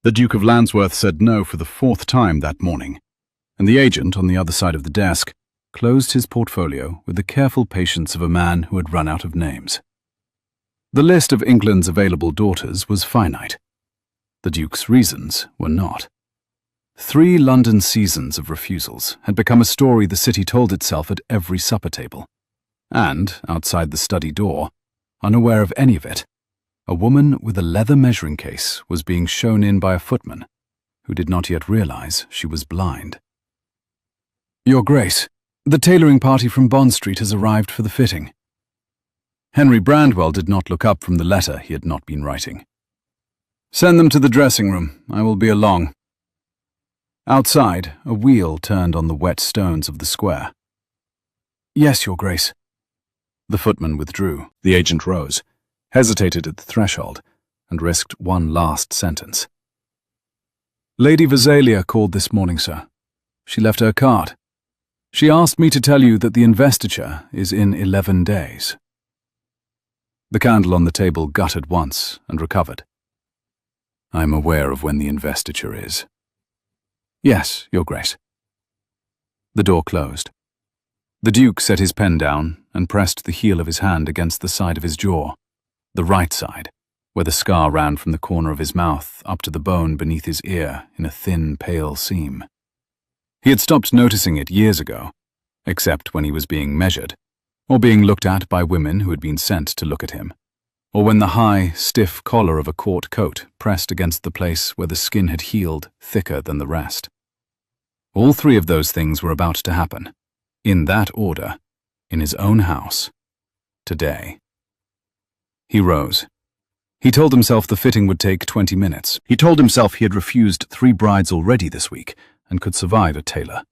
The Duke of Landsworth said no for the fourth time that morning, and the agent on the other side of the desk closed his portfolio with the careful patience of a man who had run out of names. The list of England's available daughters was finite. The Duke's reasons were not. 3 London seasons of refusals had become a story the city told itself at every supper table, and, outside the study door, unaware of any of it, a woman with a leather measuring case was being shown in by a footman who did not yet realize she was blind. "Your Grace, the tailoring party from Bond Street has arrived for the fitting." Henry Brandwell did not look up from the letter he had not been writing. "Send them to the dressing room. I will be along." Outside, a wheel turned on the wet stones of the square. "Yes, Your Grace." The footman withdrew. The agent rose, hesitated at the threshold, and risked one last sentence. "Lady Visalia called this morning, sir. She left her card. She asked me to tell you that the investiture is in 11 days. The candle on the table guttered once and recovered. "I am aware of when the investiture is." "Yes, Your Grace." The door closed. The Duke set his pen down and pressed the heel of his hand against the side of his jaw, the right side, where the scar ran from the corner of his mouth up to the bone beneath his ear in a thin, pale seam. He had stopped noticing it years ago, except when he was being measured, or being looked at by women who had been sent to look at him, or when the high, stiff collar of a court coat pressed against the place where the skin had healed thicker than the rest. All 3 of those things were about to happen, in that order, in his own house, today. He rose. He told himself the fitting would take 20 minutes. He told himself he had refused 3 brides already this week and could survive a tailor.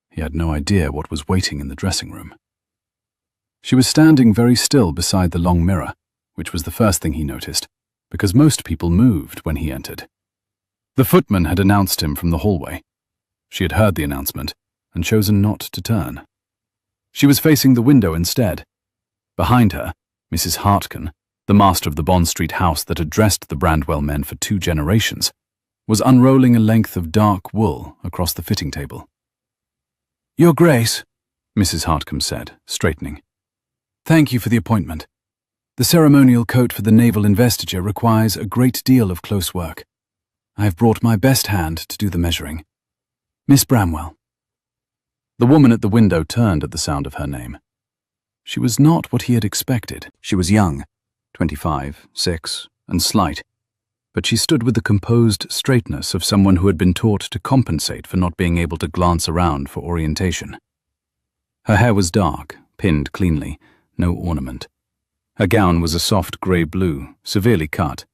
He had no idea what was waiting in the dressing room. She was standing very still beside the long mirror, which was the first thing he noticed, because most people moved when he entered. The footman had announced him from the hallway. She had heard the announcement and chosen not to turn. She was facing the window instead. Behind her, Mrs. Hartcombe, the master of the Bond Street house that had dressed the Brandwell men for 2 generations, was unrolling a length of dark wool across the fitting table. "Your Grace," Mrs. Hartcombe said, straightening. "Thank you for the appointment. The ceremonial coat for the naval investiture requires a great deal of close work. I have brought my best hand to do the measuring. Miss Bramwell." The woman at the window turned at the sound of her name. She was not what he had expected. She was young, 25, 6, and slight, but she stood with the composed straightness of someone who had been taught to compensate for not being able to glance around for orientation. Her hair was dark, pinned cleanly, no ornament. Her gown was a soft grey blue, severely cut,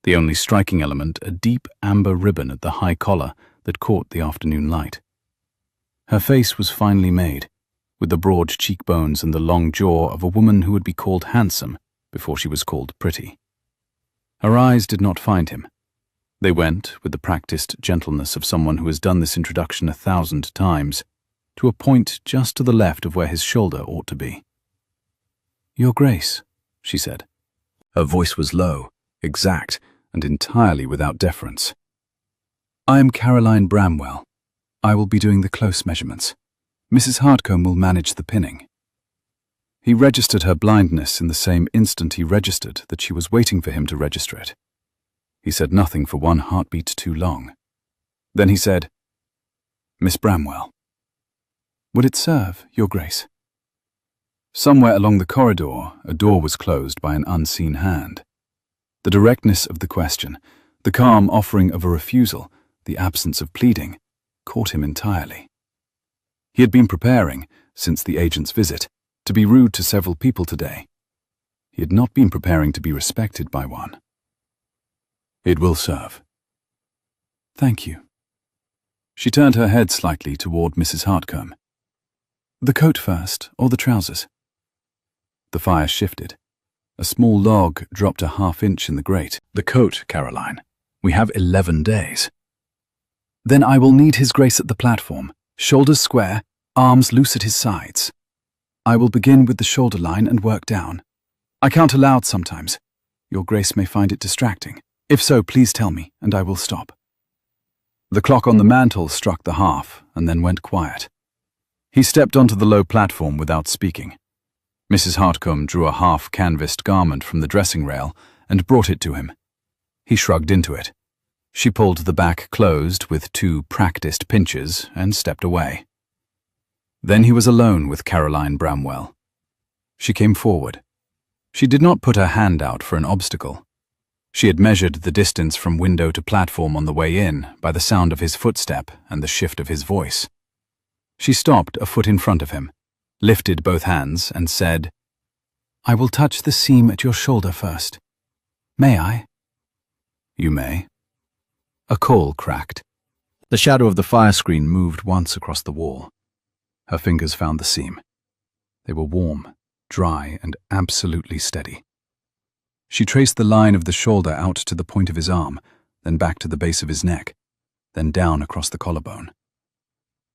the only striking element a deep amber ribbon at the high collar that caught the afternoon light. Her face was finely made, with the broad cheekbones and the long jaw of a woman who would be called handsome before she was called pretty. Her eyes did not find him. They went, with the practiced gentleness of someone who has done this introduction 1,000 times, to a point just to the left of where his shoulder ought to be. "Your Grace," she said. Her voice was low, exact, and entirely without deference. "I am Caroline Bramwell. I will be doing the close measurements. Mrs. Hartcombe will manage the pinning." He registered her blindness in the same instant he registered that she was waiting for him to register it. He said nothing for 1 heartbeat too long. Then he said, "Miss Bramwell." "Would it serve, Your Grace?" Somewhere along the corridor, a door was closed by an unseen hand. The directness of the question, the calm offering of a refusal, the absence of pleading, caught him entirely. He had been preparing, since the agent's visit, to be rude to several people today. He had not been preparing to be respected by one. "It will serve." "Thank you." She turned her head slightly toward Mrs. Hartcombe. "The coat first, or the trousers?" The fire shifted. A small log dropped a half-inch in the grate. "The coat, Caroline. We have 11 days. "Then I will need His Grace at the platform, shoulders square, arms loose at his sides. I will begin with the shoulder line and work down. I count aloud sometimes. Your Grace may find it distracting." If so, please tell me, and I will stop. The clock on the mantel struck the half, and then went quiet. He stepped onto the low platform without speaking. Mrs. Hartcombe drew a half-canvassed garment from the dressing rail and brought it to him. He shrugged into it. She pulled the back closed with 2 practiced pinches and stepped away. Then he was alone with Caroline Bramwell. She came forward. She did not put her hand out for an obstacle. She had measured the distance from window to platform on the way in by the sound of his footstep and the shift of his voice. She stopped a foot in front of him, lifted both hands, and said, "I will touch the seam at your shoulder first. May I?" "You may." A coal cracked. The shadow of the fire screen moved once across the wall. Her fingers found the seam. They were warm, dry, and absolutely steady. She traced the line of the shoulder out to the point of his arm, then back to the base of his neck, then down across the collarbone.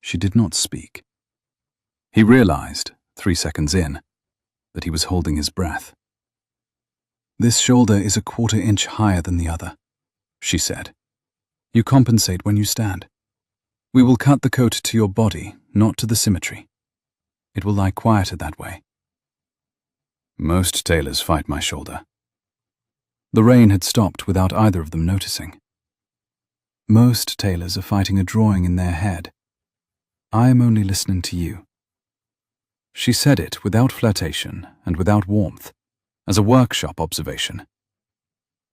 She did not speak. He realized, 3 seconds in, that he was holding his breath. "This shoulder is a 1/4 inch higher than the other," she said. "You compensate when you stand. We will cut the coat to your body, not to the symmetry. It will lie quieter that way." Most tailors fight my shoulder. The rain had stopped without either of them noticing. Most tailors are fighting a drawing in their head. I am only listening to you. She said it without flirtation and without warmth, as a workshop observation.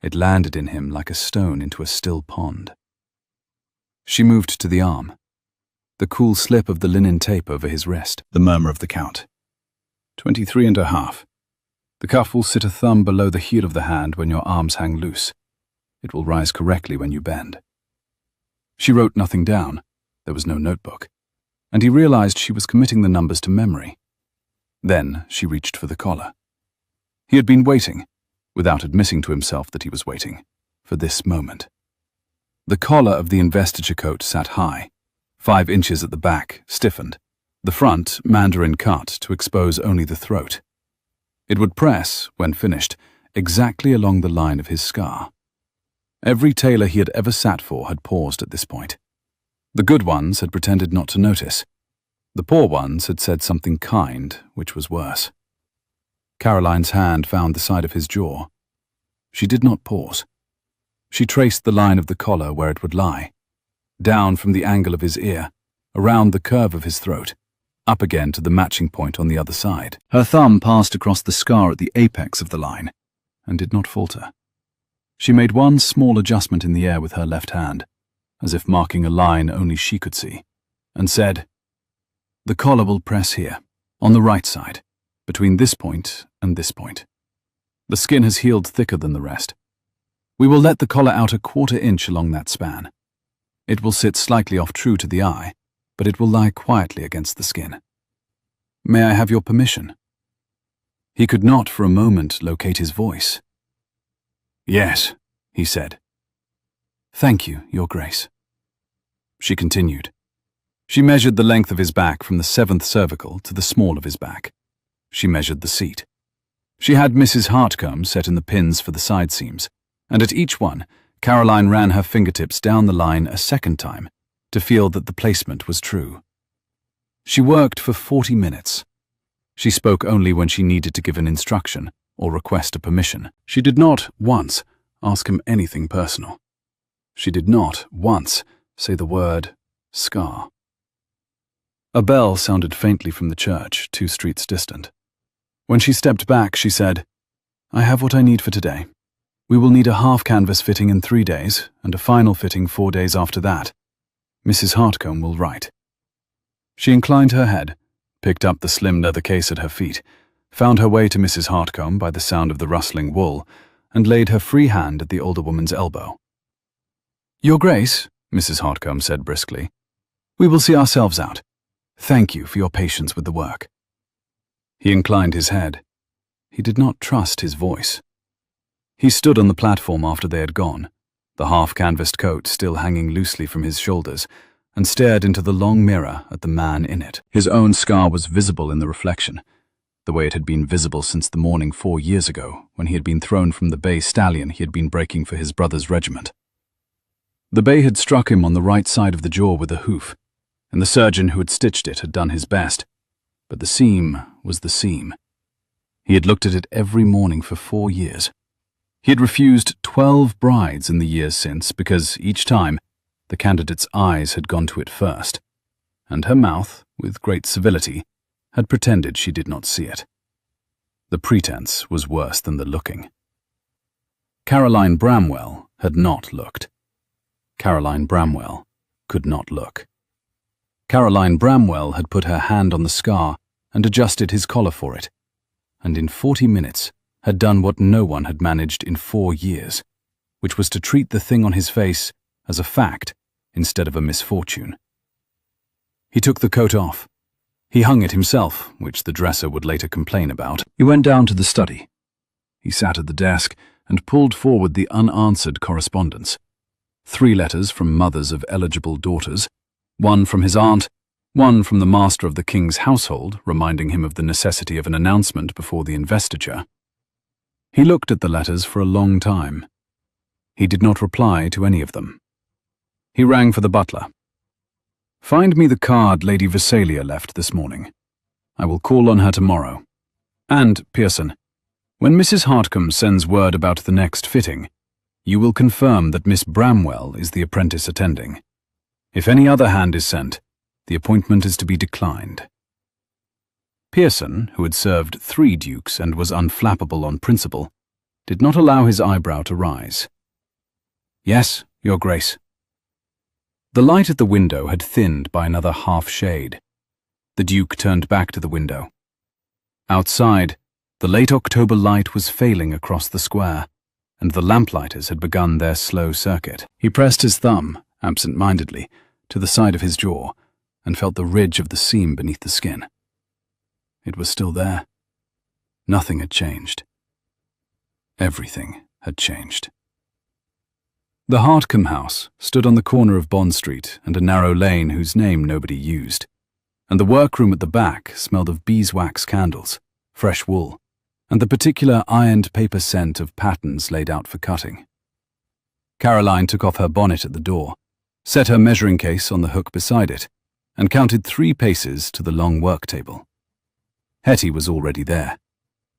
It landed in him like a stone into a still pond. She moved to the arm, the cool slip of the linen tape over his wrist, the murmur of the count. 23.5. The cuff will sit a thumb below the heel of the hand when your arms hang loose. It will rise correctly when you bend. She wrote nothing down. There was no notebook. And he realized she was committing the numbers to memory. Then she reached for the collar. He had been waiting, without admitting to himself that he was waiting, for this moment. The collar of the investiture coat sat high, 5 inches at the back, stiffened, the front mandarin cut to expose only the throat. It would press, when finished, exactly along the line of his scar. Every tailor he had ever sat for had paused at this point. The good ones had pretended not to notice. The poor ones had said something kind, which was worse. Caroline's hand found the side of his jaw. She did not pause. She traced the line of the collar where it would lie, down from the angle of his ear, around the curve of his throat, up again to the matching point on the other side. Her thumb passed across the scar at the apex of the line, and did not falter. She made one small adjustment in the air with her left hand, as if marking a line only she could see, and said, "The collar will press here, on the right side, between this point and this point. The skin has healed thicker than the rest. We will let the collar out a 1/4 inch along that span. It will sit slightly off true to the eye, but it will lie quietly against the skin. May I have your permission?" He could not for a moment locate his voice. "Yes," he said. "Thank you, Your Grace." She continued. She measured the length of his back from the 7th cervical to the small of his back. She measured the seat. She had Mrs. Hartcombe set in the pins for the side seams, and at each one, Caroline ran her fingertips down the line a second time to feel that the placement was true. She worked for 40 minutes. She spoke only when she needed to give an instruction or request a permission. She did not once ask him anything personal. She did not once say the word scar. A bell sounded faintly from the church, 2 streets distant. When she stepped back, she said, "I have what I need for today. We will need a half-canvas fitting in 3 days, and a final fitting 4 days after that. Mrs. Hartcombe will write." She inclined her head, picked up the slim leather case at her feet, found her way to Mrs. Hartcombe by the sound of the rustling wool, and laid her free hand at the older woman's elbow. "Your Grace," Mrs. Hartcombe said briskly, "we will see ourselves out. Thank you for your patience with the work." He inclined his head. He did not trust his voice. He stood on the platform after they had gone, the half-canvassed coat still hanging loosely from his shoulders, and stared into the long mirror at the man in it. His own scar was visible in the reflection, the way it had been visible since the morning 4 years ago, when he had been thrown from the bay stallion he had been breaking for his brother's regiment. The bay had struck him on the right side of the jaw with a hoof, and the surgeon who had stitched it had done his best, but the seam was the seam. He had looked at it every morning for 4 years. He had refused 12 brides in the years since because, each time, the candidate's eyes had gone to it first, and her mouth, with great civility, had pretended she did not see it. The pretense was worse than the looking. Caroline Bramwell had not looked. Caroline Bramwell could not look. Caroline Bramwell had put her hand on the scar and adjusted his collar for it, and in 40 minutes had done what no one had managed in 4 years, which was to treat the thing on his face as a fact instead of a misfortune. He took the coat off. He hung it himself, which the dresser would later complain about. He went down to the study. He sat at the desk and pulled forward the unanswered correspondence. 3 letters from mothers of eligible daughters, 1 from his aunt, 1 from the master of the king's household, reminding him of the necessity of an announcement before the investiture. He looked at the letters for a long time. He did not reply to any of them. He rang for the butler. "Find me the card Lady Visalia left this morning. I will call on her tomorrow. And, Pearson, when Mrs. Hartcombe sends word about the next fitting, you will confirm that Miss Bramwell is the apprentice attending. If any other hand is sent, the appointment is to be declined." Pearson, who had served 3 dukes and was unflappable on principle, did not allow his eyebrow to rise. "Yes, Your Grace." The light at the window had thinned by another half-shade. The Duke turned back to the window. Outside, the late October light was failing across the square, and the lamplighters had begun their slow circuit. He pressed his thumb, absent-mindedly, to the side of his jaw, and felt the ridge of the seam beneath the skin. It was still there. Nothing had changed. Everything had changed. The Hartcombe house stood on the corner of Bond Street and a narrow lane whose name nobody used, and the workroom at the back smelled of beeswax candles, fresh wool, and the particular ironed paper scent of patterns laid out for cutting. Caroline took off her bonnet at the door, set her measuring case on the hook beside it, and counted 3 paces to the long work table. Hetty was already there.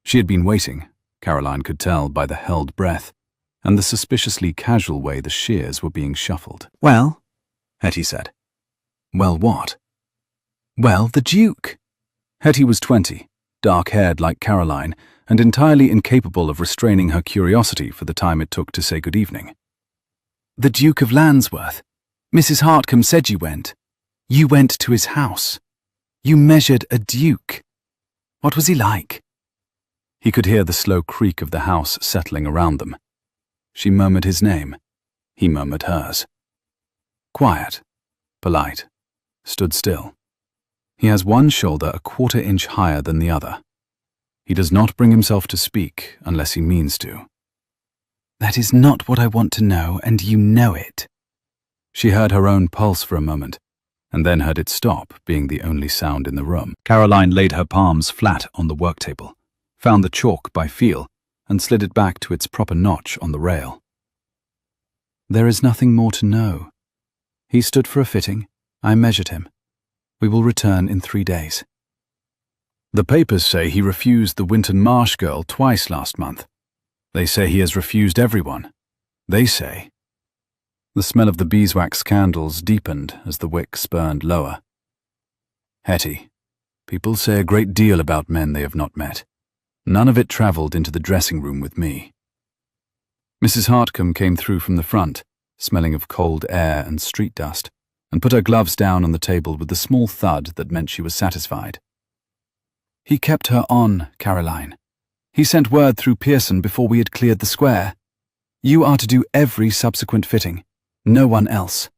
She had been waiting, Caroline could tell by the held breath, and the suspiciously casual way the shears were being shuffled. "Well," Hetty said. "Well, what?" "Well, the Duke." Hetty was 20, dark-haired like Caroline, and entirely incapable of restraining her curiosity for the time it took to say good evening. "The Duke of Landsworth. Mrs. Hartcombe said you went. You went to his house. You measured a duke. What was he like?" He could hear the slow creak of the house settling around them. She murmured his name. He murmured hers. Quiet, polite, stood still. He has one shoulder a 1/4 inch higher than the other. He does not bring himself to speak unless he means to. "That is not what I want to know, and you know it." She heard her own pulse for a moment, and then heard it stop, being the only sound in the room. Caroline laid her palms flat on the work table, found the chalk by feel, and slid it back to its proper notch on the rail. "There is nothing more to know. He stood for a fitting. I measured him. We will return in 3 days. The papers say he refused the Winton Marsh girl twice last month. They say he has refused everyone. They say." The smell of the beeswax candles deepened as the wick spurned lower. "Hetty, people say a great deal about men they have not met. None of it travelled into the dressing room with me." Mrs. Hartcombe came through from the front, smelling of cold air and street dust, and put her gloves down on the table with a small thud that meant she was satisfied. "He kept her on, Caroline. He sent word through Pearson before we had cleared the square. You are to do every subsequent fitting. No one else."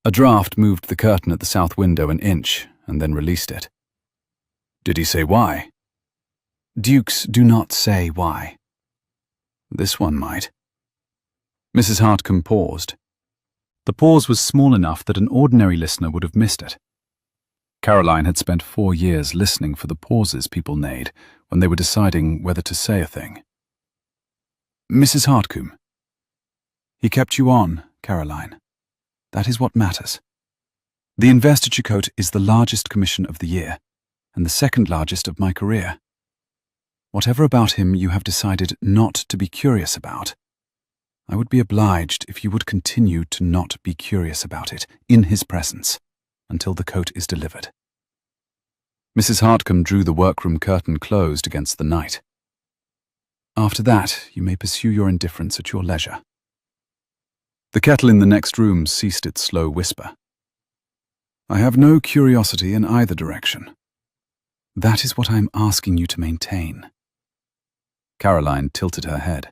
A draught moved the curtain at the south window an inch and then released it. "Did he say why?" "Dukes do not say why." "This one might." Mrs. Hartcombe paused. The pause was small enough that an ordinary listener would have missed it. Caroline had spent 4 years listening for the pauses people made when they were deciding whether to say a thing. Mrs. Hartcombe. He kept you on, Caroline. That is what matters. The investiture coat is the largest commission of the year, and the second largest of my career. Whatever about him you have decided not to be curious about, I would be obliged if you would continue to not be curious about it in his presence until the coat is delivered. Mrs. Hartcombe drew the workroom curtain closed against the night. After that, you may pursue your indifference at your leisure. The kettle in the next room ceased its slow whisper. I have no curiosity in either direction. That is what I am asking you to maintain. Caroline tilted her head.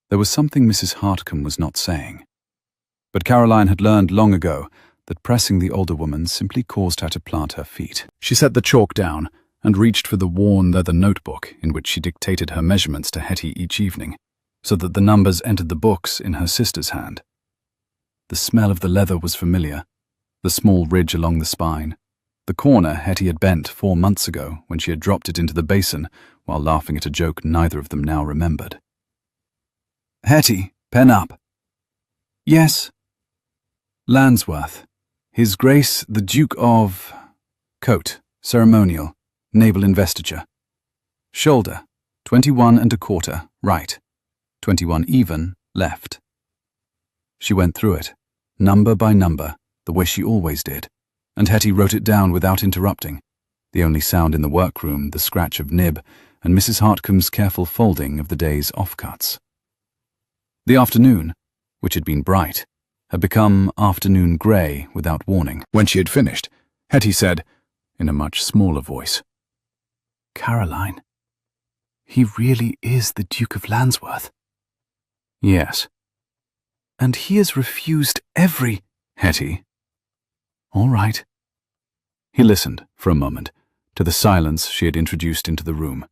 There was something Mrs. Hartcombe was not saying. But Caroline had learned long ago that pressing the older woman simply caused her to plant her feet. She set the chalk down and reached for the worn leather notebook in which she dictated her measurements to Hetty each evening, so that the numbers entered the books in her sister's hand. The smell of the leather was familiar, the small ridge along the spine, the corner Hetty had bent 4 months ago when she had dropped it into the basin while laughing at a joke neither of them now remembered. Hetty, pen up. Yes. Landsworth. His Grace the Duke of... Coat, ceremonial, naval investiture. Shoulder, 21 1/4, right. 21 even, left. She went through it, number by number, the way she always did, and Hetty wrote it down without interrupting, the only sound in the workroom the scratch of nib and Mrs. Hartcombe's careful folding of the day's offcuts. The afternoon, which had been bright, had become afternoon grey without warning. When she had finished, Hetty said, in a much smaller voice, Caroline, he really is the Duke of Landsworth. Yes. And he has refused every... Hetty. All right. He listened, for a moment, to the silence she had introduced into the room.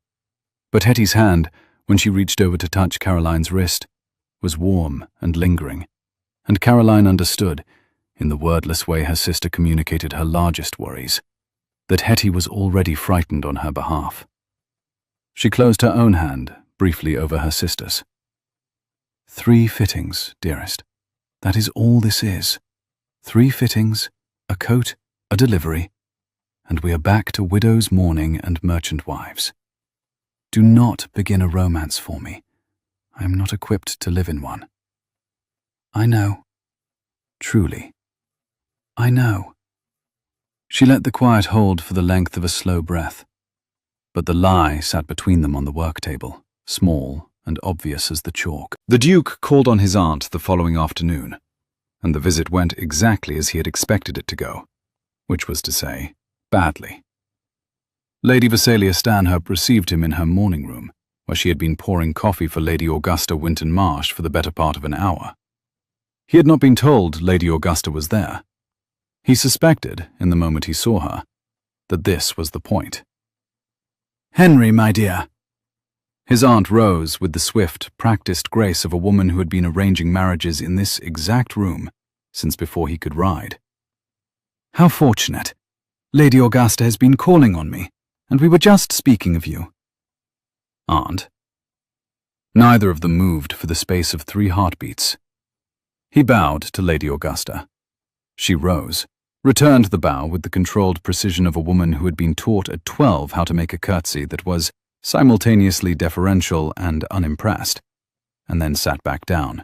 But Hetty's hand, when she reached over to touch Caroline's wrist, was warm and lingering, and Caroline understood, in the wordless way her sister communicated her largest worries, that Hetty was already frightened on her behalf. She closed her own hand briefly over her sister's. 3 fittings, dearest. That is all this is. 3 fittings, a coat, a delivery, and we are back to widows' mourning and merchant wives. Do not begin a romance for me. I am not equipped to live in one. I know. Truly. I know. She let the quiet hold for the length of a slow breath. But the lie sat between them on the work table, small and obvious as the chalk. The Duke called on his aunt the following afternoon, and the visit went exactly as he had expected it to go, which was to say, badly. Lady Visalia Stanhope received him in her morning room, where she had been pouring coffee for Lady Augusta Winton Marsh for the better part of an hour. He had not been told Lady Augusta was there. He suspected, in the moment he saw her, that this was the point. Henry, my dear. His aunt rose with the swift, practiced grace of a woman who had been arranging marriages in this exact room since before he could ride. How fortunate. Lady Augusta has been calling on me, and we were just speaking of you. Aunt. Neither of them moved for the space of 3 heartbeats. He bowed to Lady Augusta. She rose, returned the bow with the controlled precision of a woman who had been taught at 12 how to make a curtsy that was simultaneously deferential and unimpressed, and then sat back down.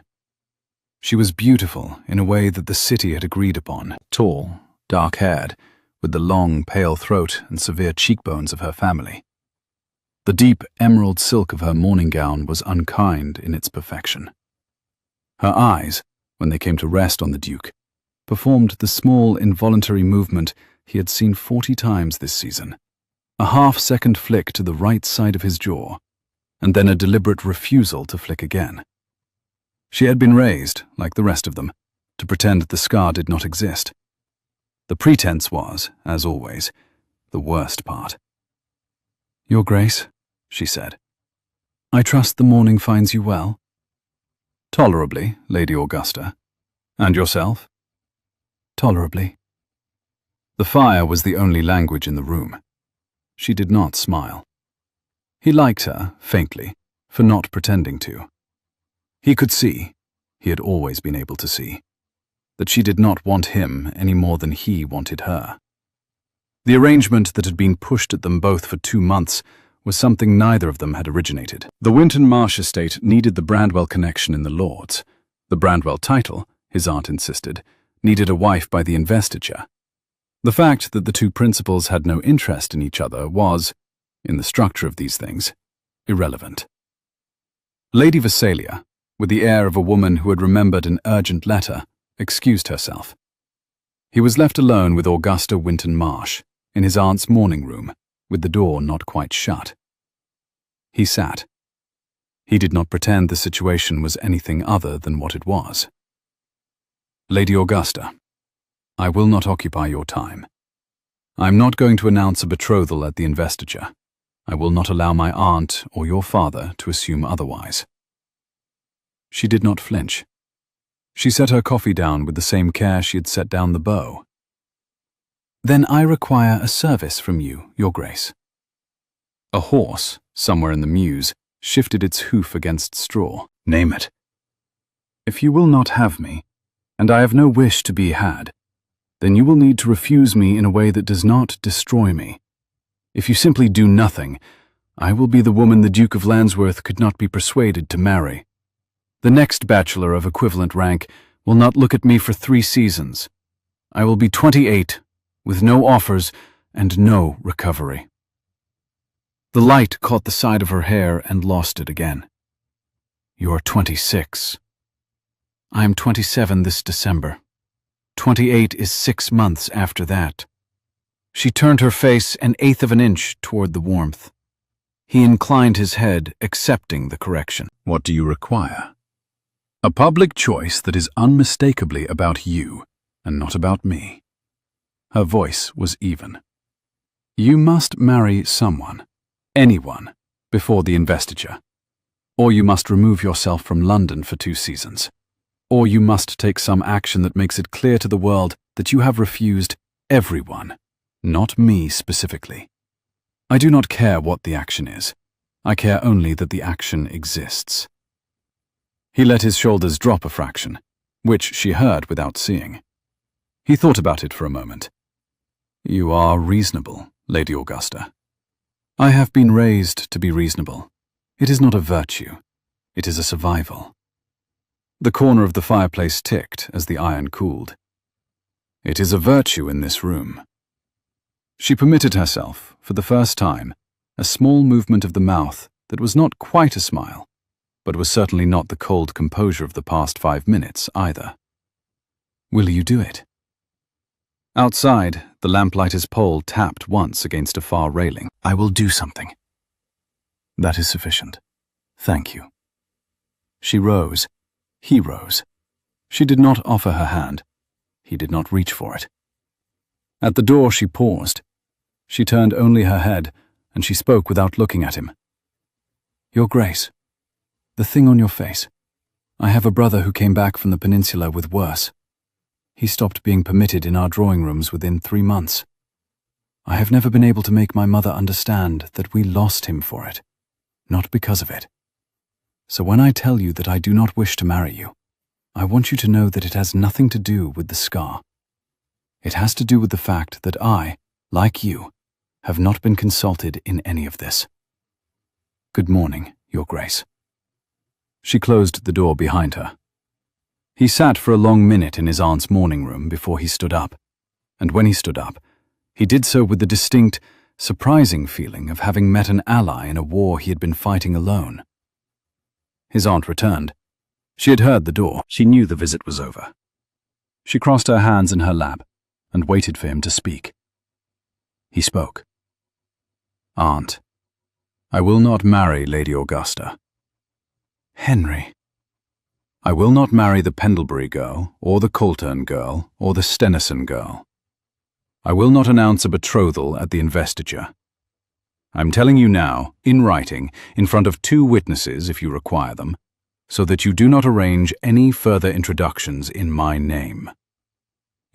She was beautiful in a way that the city had agreed upon, tall, dark-haired, with the long, pale throat and severe cheekbones of her family. The deep emerald silk of her morning gown was unkind in its perfection. Her eyes, when they came to rest on the Duke, performed the small involuntary movement he had seen 40 times this season, a half-second flick to the right side of his jaw, and then a deliberate refusal to flick again. She had been raised, like the rest of them, to pretend the scar did not exist. The pretense was, as always, the worst part. Your Grace, she said, I trust the morning finds you well? Tolerably, Lady Augusta. And yourself? Tolerably. The fire was the only language in the room. She did not smile. He liked her, faintly, for not pretending to. He could see, he had always been able to see, that she did not want him any more than he wanted her. The arrangement that had been pushed at them both for 2 months was something neither of them had originated. The Winton Marsh estate needed the Brandwell connection in the Lords. The Brandwell title, his aunt insisted, needed a wife by the investiture. The fact that the two principals had no interest in each other was, in the structure of these things, irrelevant. Lady Visalia, with the air of a woman who had remembered an urgent letter, excused herself. He was left alone with Augusta Winton Marsh, in his aunt's morning room, with the door not quite shut. He sat. He did not pretend the situation was anything other than what it was. Lady Augusta, I will not occupy your time. I am not going to announce a betrothal at the investiture. I will not allow my aunt or your father to assume otherwise. She did not flinch. She set her coffee down with the same care she had set down the bow. Then I require a service from you, Your Grace. A horse, somewhere in the mews, shifted its hoof against straw. Name it. If you will not have me, and I have no wish to be had, then you will need to refuse me in a way that does not destroy me. If you simply do nothing, I will be the woman the Duke of Landsworth could not be persuaded to marry. The next bachelor of equivalent rank will not look at me for 3 seasons. I will be 28, with no offers and no recovery. The light caught the side of her hair and lost it again. You are 26. I am 27 this December. 28 is 6 months after that. She turned her face 1/8 of an inch toward the warmth. He inclined his head, accepting the correction. What do you require? A public choice that is unmistakably about you, and not about me. Her voice was even. You must marry someone, anyone, before the investiture. Or you must remove yourself from London for 2 seasons. Or you must take some action that makes it clear to the world that you have refused everyone, not me specifically. I do not care what the action is. I care only that the action exists. He let his shoulders drop a fraction, which she heard without seeing. He thought about it for a moment. You are reasonable, Lady Augusta. I have been raised to be reasonable. It is not a virtue. It is a survival. The corner of the fireplace ticked as the iron cooled. It is a virtue in this room. She permitted herself, for the first time, a small movement of the mouth that was not quite a smile, but was certainly not the cold composure of the past 5 minutes either. Will you do it? Outside, the lamplighter's pole tapped once against a far railing. I will do something. That is sufficient. Thank you. She rose. He rose. She did not offer her hand. He did not reach for it. At the door she paused. She turned only her head, and she spoke without looking at him. Your Grace, the thing on your face. I have a brother who came back from the peninsula with worse. He stopped being permitted in our drawing rooms within 3 months. I have never been able to make my mother understand that we lost him for it, not because of it. So when I tell you that I do not wish to marry you, I want you to know that it has nothing to do with the scar. It has to do with the fact that I, like you, have not been consulted in any of this. Good morning, Your Grace. She closed the door behind her. He sat for a long minute in his aunt's morning room before he stood up, and when he stood up, he did so with the distinct, surprising feeling of having met an ally in a war he had been fighting alone. His aunt returned. She had heard the door. She knew the visit was over. She crossed her hands in her lap and waited for him to speak. He spoke. Aunt, I will not marry Lady Augusta. Henry. I will not marry the Pendlebury girl, or the Coltern girl, or the Stenison girl. I will not announce a betrothal at the investiture. I'm telling you now, in writing, in front of 2 witnesses if you require them, so that you do not arrange any further introductions in my name.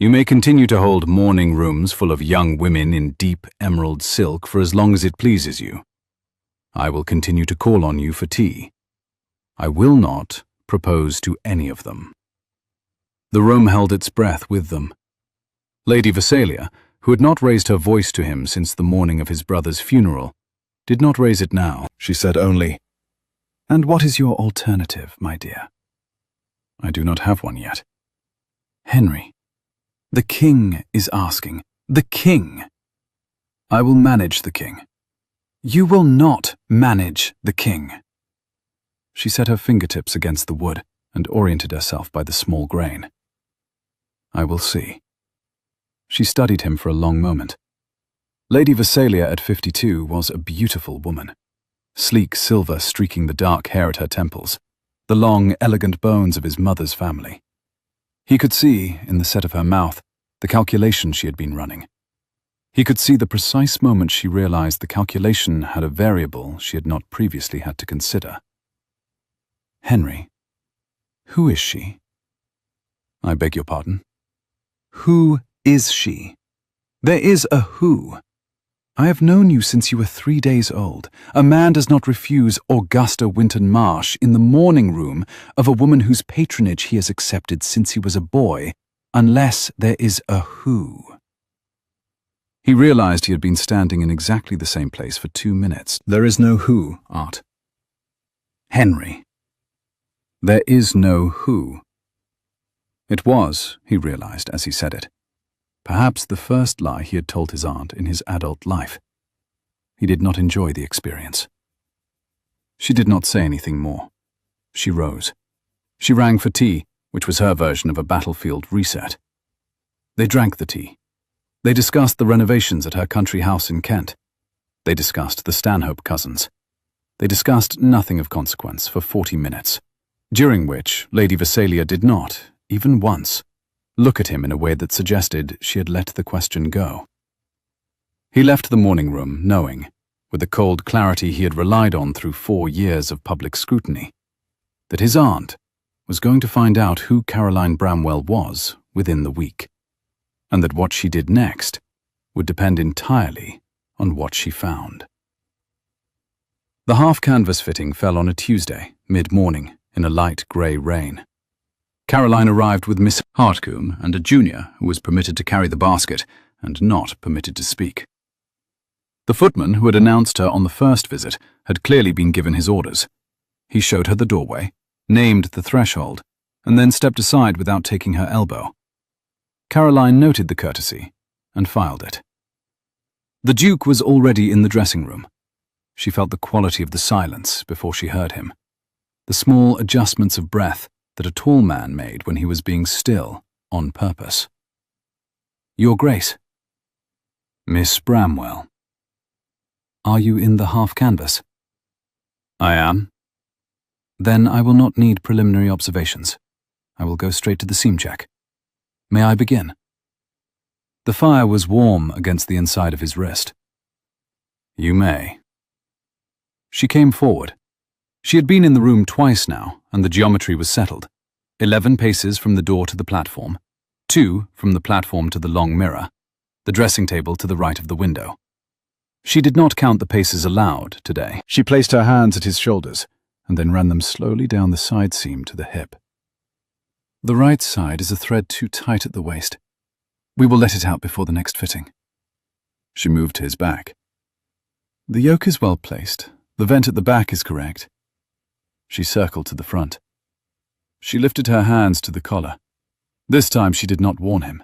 You may continue to hold morning rooms full of young women in deep emerald silk for as long as it pleases you. I will continue to call on you for tea. I will not propose to any of them." The room held its breath with them. Lady Visalia, who had not raised her voice to him since the morning of his brother's funeral, did not raise it now. She said only, "And what is your alternative, my dear?" "I do not have one yet." "Henry, the king is asking. The king!" "I will manage the king." "You will not manage the king." She set her fingertips against the wood and oriented herself by the small grain. "I will see." She studied him for a long moment. Lady Visalia at 52 was a beautiful woman. Sleek silver streaking the dark hair at her temples, the long, elegant bones of his mother's family. He could see, in the set of her mouth, the calculation she had been running. He could see the precise moment she realized the calculation had a variable she had not previously had to consider. "Henry, who is she?" "I beg your pardon?" "Who is she? There is a who. I have known you since you were 3 days old. A man does not refuse Augusta Winton Marsh in the morning room of a woman whose patronage he has accepted since he was a boy, unless there is a who." He realized he had been standing in exactly the same place for 2 minutes. There is no who, Art. "Henry, there is no who." It was, he realized as he said it, perhaps the first lie he had told his aunt in his adult life. He did not enjoy the experience. She did not say anything more. She rose. She rang for tea, which was her version of a battlefield reset. They drank the tea. They discussed the renovations at her country house in Kent. They discussed the Stanhope cousins. They discussed nothing of consequence for 40 minutes, during which Lady Visalia did not, even once, look at him in a way that suggested she had let the question go. He left the morning room knowing, with the cold clarity he had relied on through 4 years of public scrutiny, that his aunt was going to find out who Caroline Bramwell was within the week, and that what she did next would depend entirely on what she found. The half-canvas fitting fell on a Tuesday, mid-morning, in a light grey rain. Caroline arrived with Miss Hartcombe and a junior who was permitted to carry the basket and not permitted to speak. The footman who had announced her on the first visit had clearly been given his orders. He showed her the doorway, named the threshold, and then stepped aside without taking her elbow. Caroline noted the courtesy and filed it. The Duke was already in the dressing room. She felt the quality of the silence before she heard him, the small adjustments of breath that a tall man made when he was being still on purpose. "Your Grace." "Miss Bramwell." "Are you in the half-canvas?" "I am." "Then I will not need preliminary observations. I will go straight to the seam check. May I begin?" The fire was warm against the inside of his wrist. "You may." She came forward. She had been in the room twice now, and the geometry was settled. 11 paces from the door to the platform, 2 from the platform to the long mirror, the dressing table to the right of the window. She did not count the paces aloud today. She placed her hands at his shoulders, and then ran them slowly down the side seam to the hip. "The right side is a thread too tight at the waist. We will let it out before the next fitting." She moved to his back. "The yoke is well placed. The vent at the back is correct." She circled to the front. She lifted her hands to the collar. This time she did not warn him.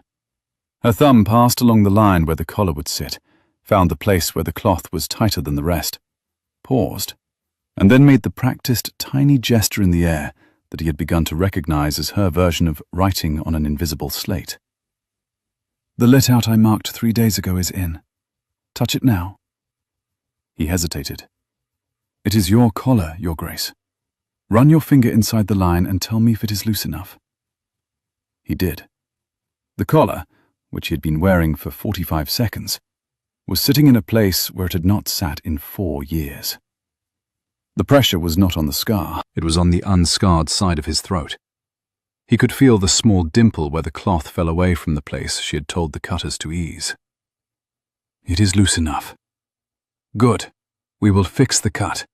Her thumb passed along the line where the collar would sit, found the place where the cloth was tighter than the rest, paused, and then made the practiced tiny gesture in the air that he had begun to recognize as her version of writing on an invisible slate. "The let-out I marked 3 days ago is in. Touch it now." He hesitated. "It is your collar, Your Grace. Run your finger inside the line and tell me if it is loose enough." He did. The collar, which he had been wearing for 45 seconds, was sitting in a place where it had not sat in 4 years. The pressure was not on the scar, it was on the unscarred side of his throat. He could feel the small dimple where the cloth fell away from the place she had told the cutters to ease. It is loose enough. Good. We will fix the cut.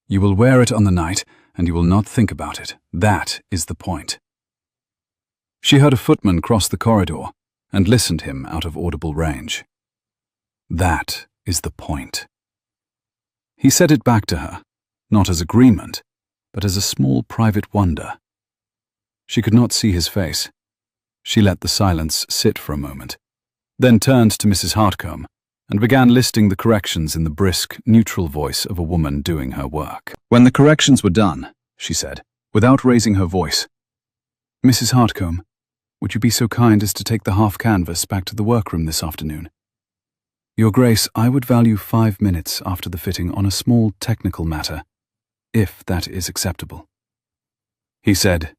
You will wear it on the night, and you will not think about it. That is the point. She heard a footman cross the corridor and listened him out of audible range. That is the point. He said it back to her, not as agreement, but as a small private wonder. She could not see his face. She let the silence sit for a moment, then turned to Mrs. Hartcombe and began listing the corrections in the brisk, neutral voice of a woman doing her work. When the corrections were done, she said, without raising her voice, "Mrs. Hartcombe, would you be so kind as to take the half canvas back to the workroom this afternoon? Your Grace, I would value 5 minutes after the fitting on a small technical matter, if that is acceptable." He said,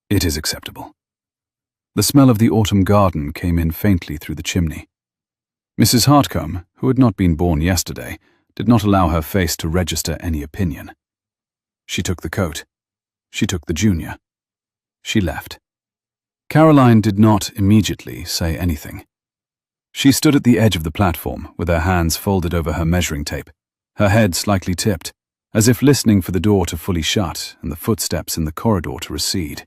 "It is acceptable." The smell of the autumn garden came in faintly through the chimney. Mrs. Hartcombe, who had not been born yesterday, did not allow her face to register any opinion. She took the coat. She took the junior. She left. Caroline did not immediately say anything. She stood at the edge of the platform with her hands folded over her measuring tape, her head slightly tipped, as if listening for the door to fully shut and the footsteps in the corridor to recede.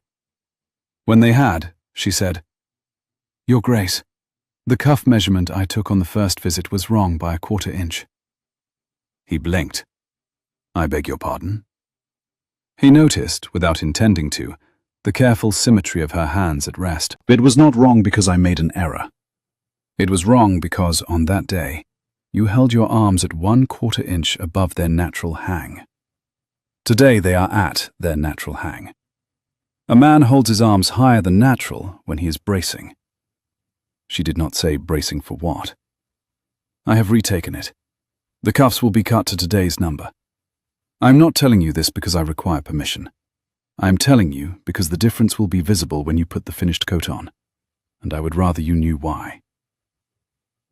When they had, she said, "Your Grace, the cuff measurement I took on the first visit was wrong by 1/4 inch. He blinked. "I beg your pardon?" He noticed, without intending to, the careful symmetry of her hands at rest. "It was not wrong because I made an error. It was wrong because, on that day, you held your arms at 1/4 inch above their natural hang. Today they are at their natural hang. A man holds his arms higher than natural when he is bracing." She did not say bracing for what. "I have retaken it. The cuffs will be cut to today's number. I am not telling you this because I require permission. I am telling you because the difference will be visible when you put the finished coat on, and I would rather you knew why."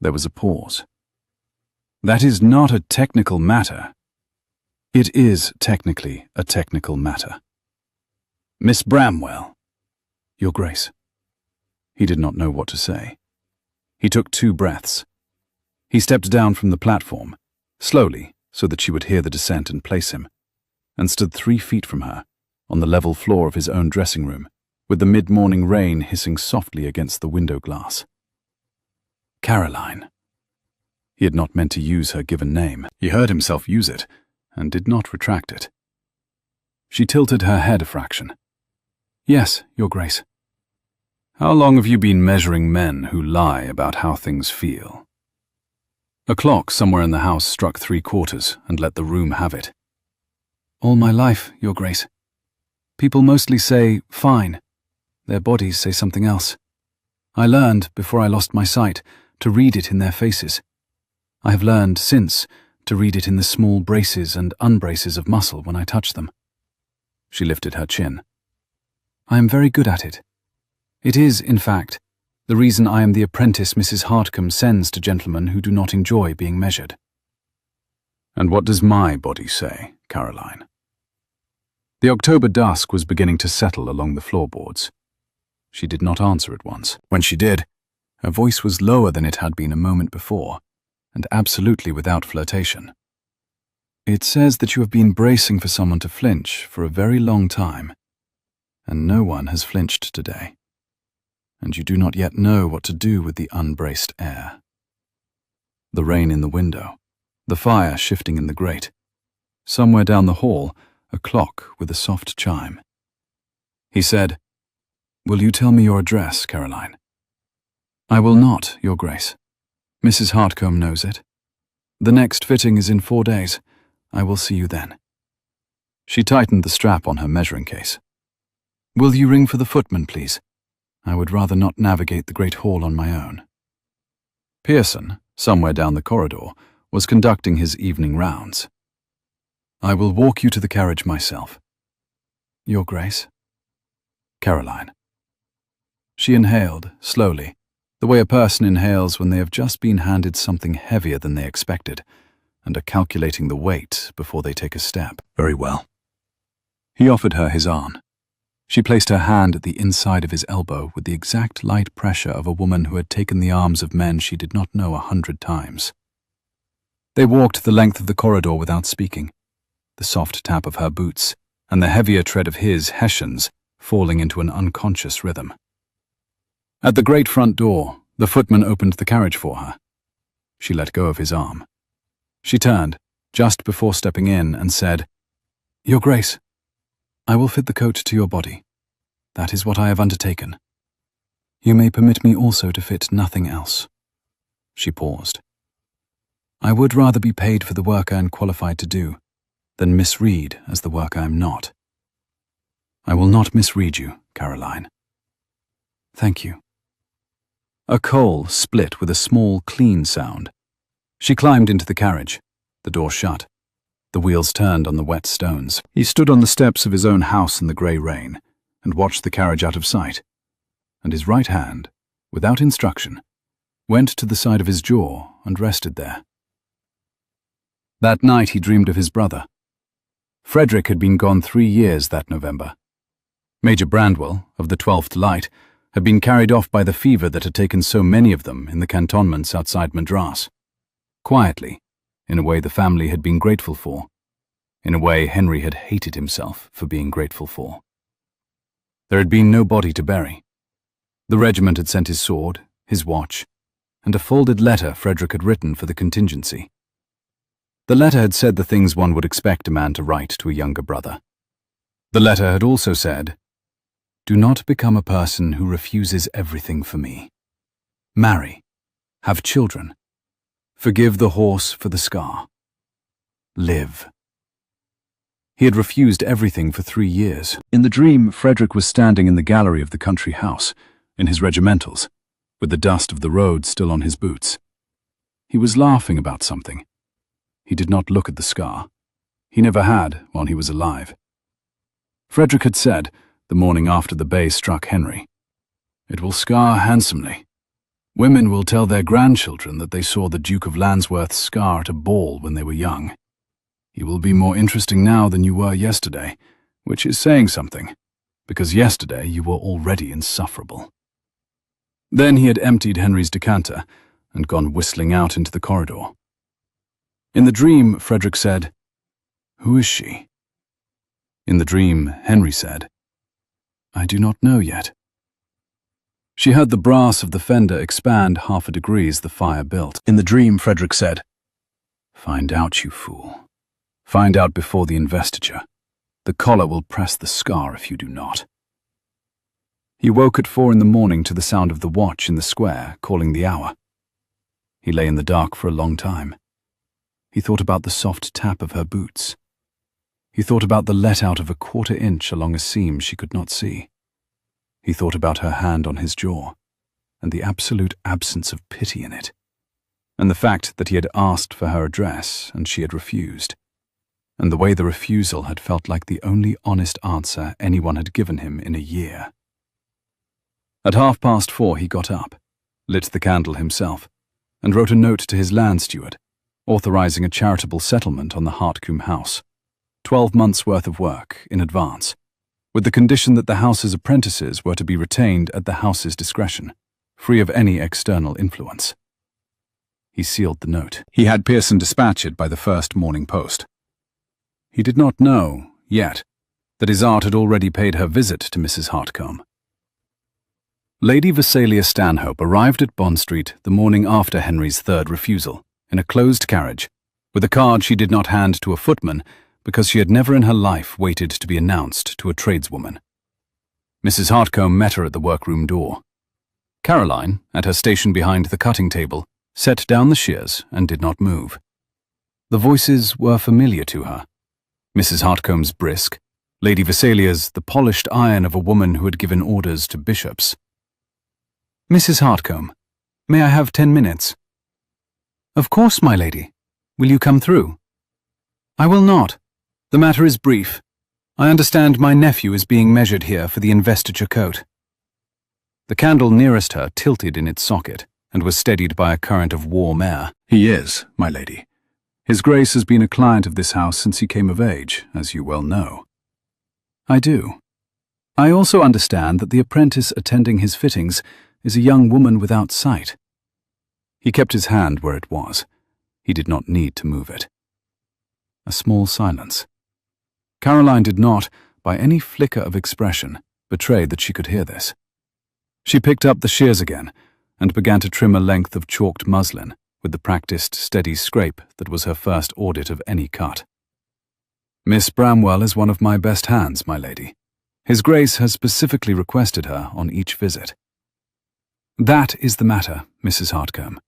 There was a pause. "That is not a technical matter." "It is technically a technical matter." "Miss Bramwell." "Your Grace." He did not know what to say. He took 2 breaths. He stepped down from the platform, slowly so that she would hear the descent and place him, and stood 3 feet from her, on the level floor of his own dressing room, with the mid-morning rain hissing softly against the window glass. Caroline. He had not meant to use her given name. He heard himself use it, and did not retract it. She tilted her head a fraction. "Yes, Your Grace." "How long have you been measuring men who lie about how things feel?" A clock somewhere in the house struck 3/4 and let the room have it. "All my life, Your Grace. People mostly say, 'fine.' Their bodies say something else. I learned, before I lost my sight, to read it in their faces. I have learned, since, to read it in the small braces and unbraces of muscle when I touch them." She lifted her chin. "I am very good at it. It is, in fact, the reason I am the apprentice Mrs. Hartcombe sends to gentlemen who do not enjoy being measured." "And what does my body say, Caroline?" The October dusk was beginning to settle along the floorboards. She did not answer at once. When she did, her voice was lower than it had been a moment before, and absolutely without flirtation. "It says that you have been bracing for someone to flinch for a very long time, and no one has flinched today. And you do not yet know what to do with the unbraced air." The rain in the window, the fire shifting in the grate. Somewhere down the hall, a clock with a soft chime. He said, "Will you tell me your address, Caroline?" "I will not, Your Grace. Mrs. Hartcombe knows it. The next fitting is in 4 days. I will see you then." She tightened the strap on her measuring case. "Will you ring for the footman, please? I would rather not navigate the great hall on my own." Pearson, somewhere down the corridor, was conducting his evening rounds. "I will walk you to the carriage myself." "Your Grace." "Caroline." She inhaled, slowly, the way a person inhales when they have just been handed something heavier than they expected, and are calculating the weight before they take a step. "Very well." He offered her his arm. She placed her hand at the inside of his elbow with the exact light pressure of a woman who had taken the arms of men she did not know 100 times. They walked the length of the corridor without speaking, the soft tap of her boots and the heavier tread of his Hessians falling into an unconscious rhythm. At the great front door, the footman opened the carriage for her. She let go of his arm. She turned, just before stepping in, and said, "Your Grace, I will fit the coat to your body. That is what I have undertaken. You may permit me also to fit nothing else." She paused. "I would rather be paid for the work I am qualified to do than misread as the work I am not." "I will not misread you, Caroline." "Thank you." A coal split with a small, clean sound. She climbed into the carriage. The door shut. The wheels turned on the wet stones. He stood on the steps of his own house in the grey rain and watched the carriage out of sight, and his right hand, without instruction, went to the side of his jaw and rested there. That night he dreamed of his brother. Frederick had been gone 3 years that November. Major Brandwell, of the 12th Light, had been carried off by the fever that had taken so many of them in the cantonments outside Madras. Quietly, in a way the family had been grateful for, in a way Henry had hated himself for being grateful for. There had been no body to bury. The regiment had sent his sword, his watch, and a folded letter Frederick had written for the contingency. The letter had said the things one would expect a man to write to a younger brother. The letter had also said, "Do not become a person who refuses everything for me. Marry. Have children. Forgive the horse for the scar. Live." He had refused everything for 3 years. In the dream, Frederick was standing in the gallery of the country house, in his regimentals, with the dust of the road still on his boots. He was laughing about something. He did not look at the scar. He never had while he was alive. Frederick had said, the morning after the bay struck Henry, "It will scar handsomely. Women will tell their grandchildren that they saw the Duke of Landsworth's scar at a ball when they were young. You will be more interesting now than you were yesterday, which is saying something, because yesterday you were already insufferable." Then he had emptied Henry's decanter and gone whistling out into the corridor. In the dream, Frederick said, "Who is she?" In the dream, Henry said, "I do not know yet." She heard the brass of the fender expand 1/2 a degree as the fire built. In the dream, Frederick said, "Find out, you fool. Find out before the investiture. The collar will press the scar if you do not." He woke at 4 in the morning to the sound of the watch in the square calling the hour. He lay in the dark for a long time. He thought about the soft tap of her boots. He thought about the let-out of a 1/4 inch along a seam she could not see. He thought about her hand on his jaw, and the absolute absence of pity in it, and the fact that he had asked for her address and she had refused, and the way the refusal had felt like the only honest answer anyone had given him in a year. At 4:30 he got up, lit the candle himself, and wrote a note to his land steward, authorizing a charitable settlement on the Hartcombe house, 12 months' worth of work in advance, with the condition that the house's apprentices were to be retained at the house's discretion, free of any external influence. He sealed the note. He had Pearson dispatch it by the first morning post. He did not know, yet, that his aunt had already paid her visit to Mrs. Hartcombe. Lady Vesalia Stanhope arrived at Bond Street the morning after Henry's 3rd refusal, in a closed carriage, with a card she did not hand to a footman because she had never in her life waited to be announced to a tradeswoman. Mrs. Hartcombe met her at the workroom door. Caroline, at her station behind the cutting table, set down the shears and did not move. The voices were familiar to her. Mrs. Hartcombe's brisk, Lady Vesalia's the polished iron of a woman who had given orders to bishops. "Mrs. Hartcombe, may I have 10 minutes?" "Of course, my lady. Will you come through?" "I will not. The matter is brief. I understand my nephew is being measured here for the investiture coat." The candle nearest her tilted in its socket and was steadied by a current of warm air. "He is, my lady. His Grace has been a client of this house since he came of age, as you well know." "I do." I also understand that the apprentice attending his fittings is a young woman without sight. He kept his hand where it was. He did not need to move it. A small silence. Caroline did not, by any flicker of expression, betray that she could hear this. She picked up the shears again and began to trim a length of chalked muslin with the practiced, steady scrape that was her first audit of any cut. "Miss Bramwell is one of my best hands, my lady. His Grace has specifically requested her on each visit." "That is the matter, Mrs. Hartcombe.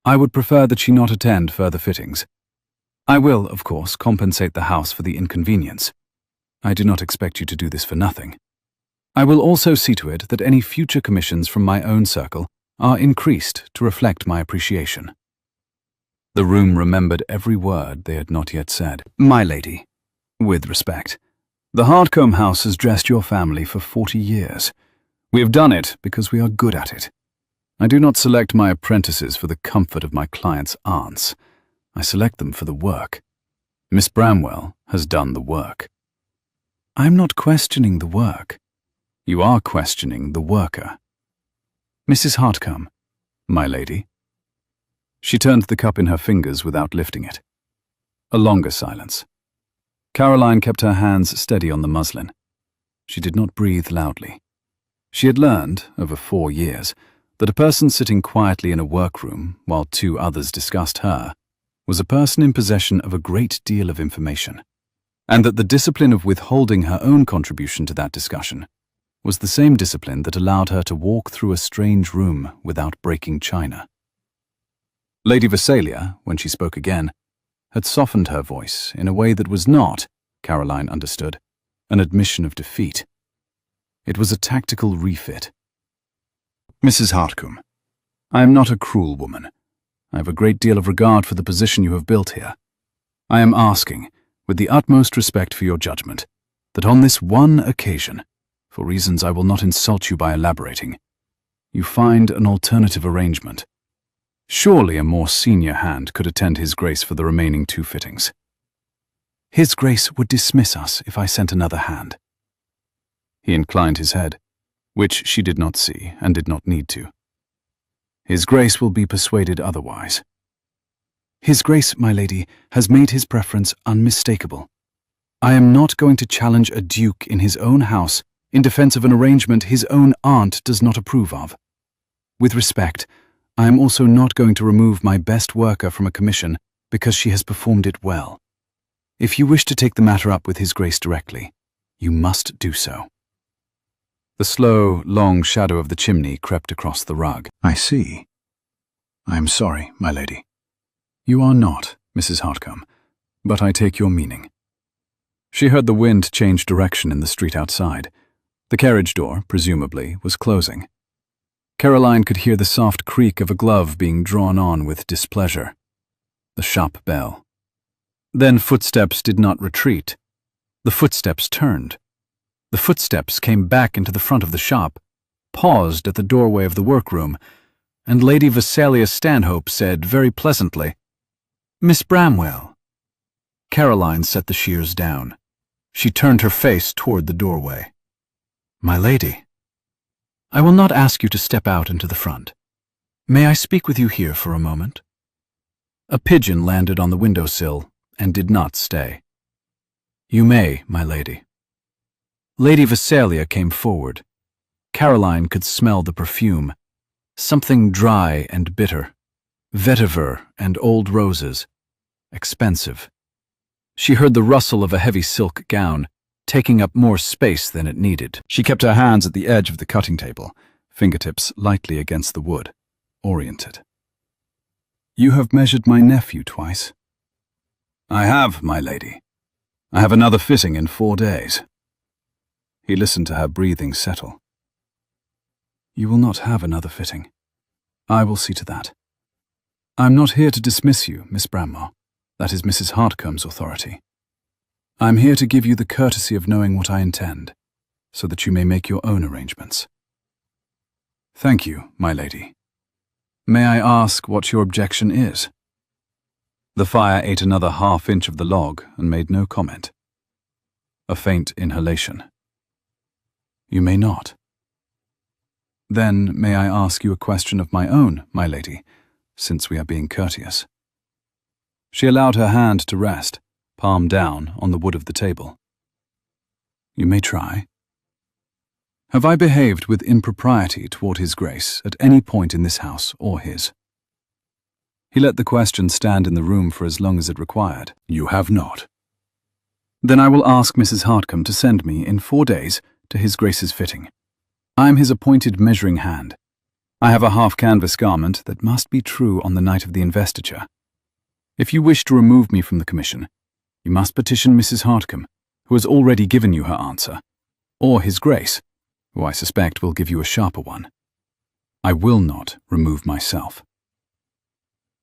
I would prefer that she not attend further fittings. I will, of course, compensate the house for the inconvenience. I do not expect you to do this for nothing. I will also see to it that any future commissions from my own circle are increased to reflect my appreciation." The room remembered every word they had not yet said. "My lady, with respect, the Hartcombe house has dressed your family for 40 years. We have done it because we are good at it. I do not select my apprentices for the comfort of my clients' aunts. I select them for the work. Miss Bramwell has done the work." "I am not questioning the work. You are questioning the worker." "Mrs. Hartcombe." "My lady." She turned the cup in her fingers without lifting it. A longer silence. Caroline kept her hands steady on the muslin. She did not breathe loudly. She had learned, over 4 years, that a person sitting quietly in a workroom while 2 others discussed her was a person in possession of a great deal of information, and that the discipline of withholding her own contribution to that discussion was the same discipline that allowed her to walk through a strange room without breaking china. Lady Visalia, when she spoke again, had softened her voice in a way that was not, Caroline understood, an admission of defeat. It was a tactical refit. "Mrs. Hartcombe, I am not a cruel woman. I have a great deal of regard for the position you have built here. I am asking, with the utmost respect for your judgment, that on this one occasion, for reasons I will not insult you by elaborating, you find an alternative arrangement. Surely a more senior hand could attend His Grace for the remaining 2 fittings." "His Grace would dismiss us if I sent another hand." He inclined his head, which she did not see and did not need to. "His Grace will be persuaded otherwise." "His Grace, my lady, has made his preference unmistakable. I am not going to challenge a duke in his own house in defense of an arrangement his own aunt does not approve of. With respect, I am also not going to remove my best worker from a commission because she has performed it well. If you wish to take the matter up with His Grace directly, you must do so." The slow, long shadow of the chimney crept across the rug. "I see. I am sorry, my lady. You are not, Mrs. Hartcombe, but I take your meaning." She heard the wind change direction in the street outside. The carriage door, presumably, was closing. Caroline could hear the soft creak of a glove being drawn on with displeasure. The shop bell. Then footsteps did not retreat. The footsteps turned. The footsteps came back into the front of the shop, paused at the doorway of the workroom, and Lady Visalia Stanhope said very pleasantly, "Miss Bramwell." Caroline set the shears down. She turned her face toward the doorway. "My lady, I will not ask you to step out into the front. May I speak with you here for a moment?" A pigeon landed on the windowsill and did not stay. "You may, my lady." Lady Visalia came forward. Caroline could smell the perfume, something dry and bitter, vetiver and old roses, expensive. She heard the rustle of a heavy silk gown, taking up more space than it needed. She kept her hands at the edge of the cutting table, fingertips lightly against the wood, oriented. "You have measured my nephew twice." "I have, my lady. I have another fitting in 4 days." He listened to her breathing settle. "You will not have another fitting. I will see to that. I am not here to dismiss you, Miss Bramwell. That is Mrs. Hartcombe's authority. I am here to give you the courtesy of knowing what I intend, so that you may make your own arrangements." "Thank you, my lady. May I ask what your objection is?" The fire ate another half-inch of the log and made no comment. A faint inhalation. You may not. Then may I ask you a question of my own, my lady, since we are being courteous? She allowed her hand to rest, palm down, on the wood of the table. You may try. Have I behaved with impropriety toward His Grace at any point in this house or his? He let the question stand in the room for as long as it required. You have not. Then I will ask Mrs. Hartcombe to send me, in 4 days, to His Grace's fitting. I am his appointed measuring hand. I have a half-canvas garment that must be true on the night of the investiture. If you wish to remove me from the commission, you must petition Mrs. Hartcombe, who has already given you her answer, or His Grace, who I suspect will give you a sharper one. I will not remove myself.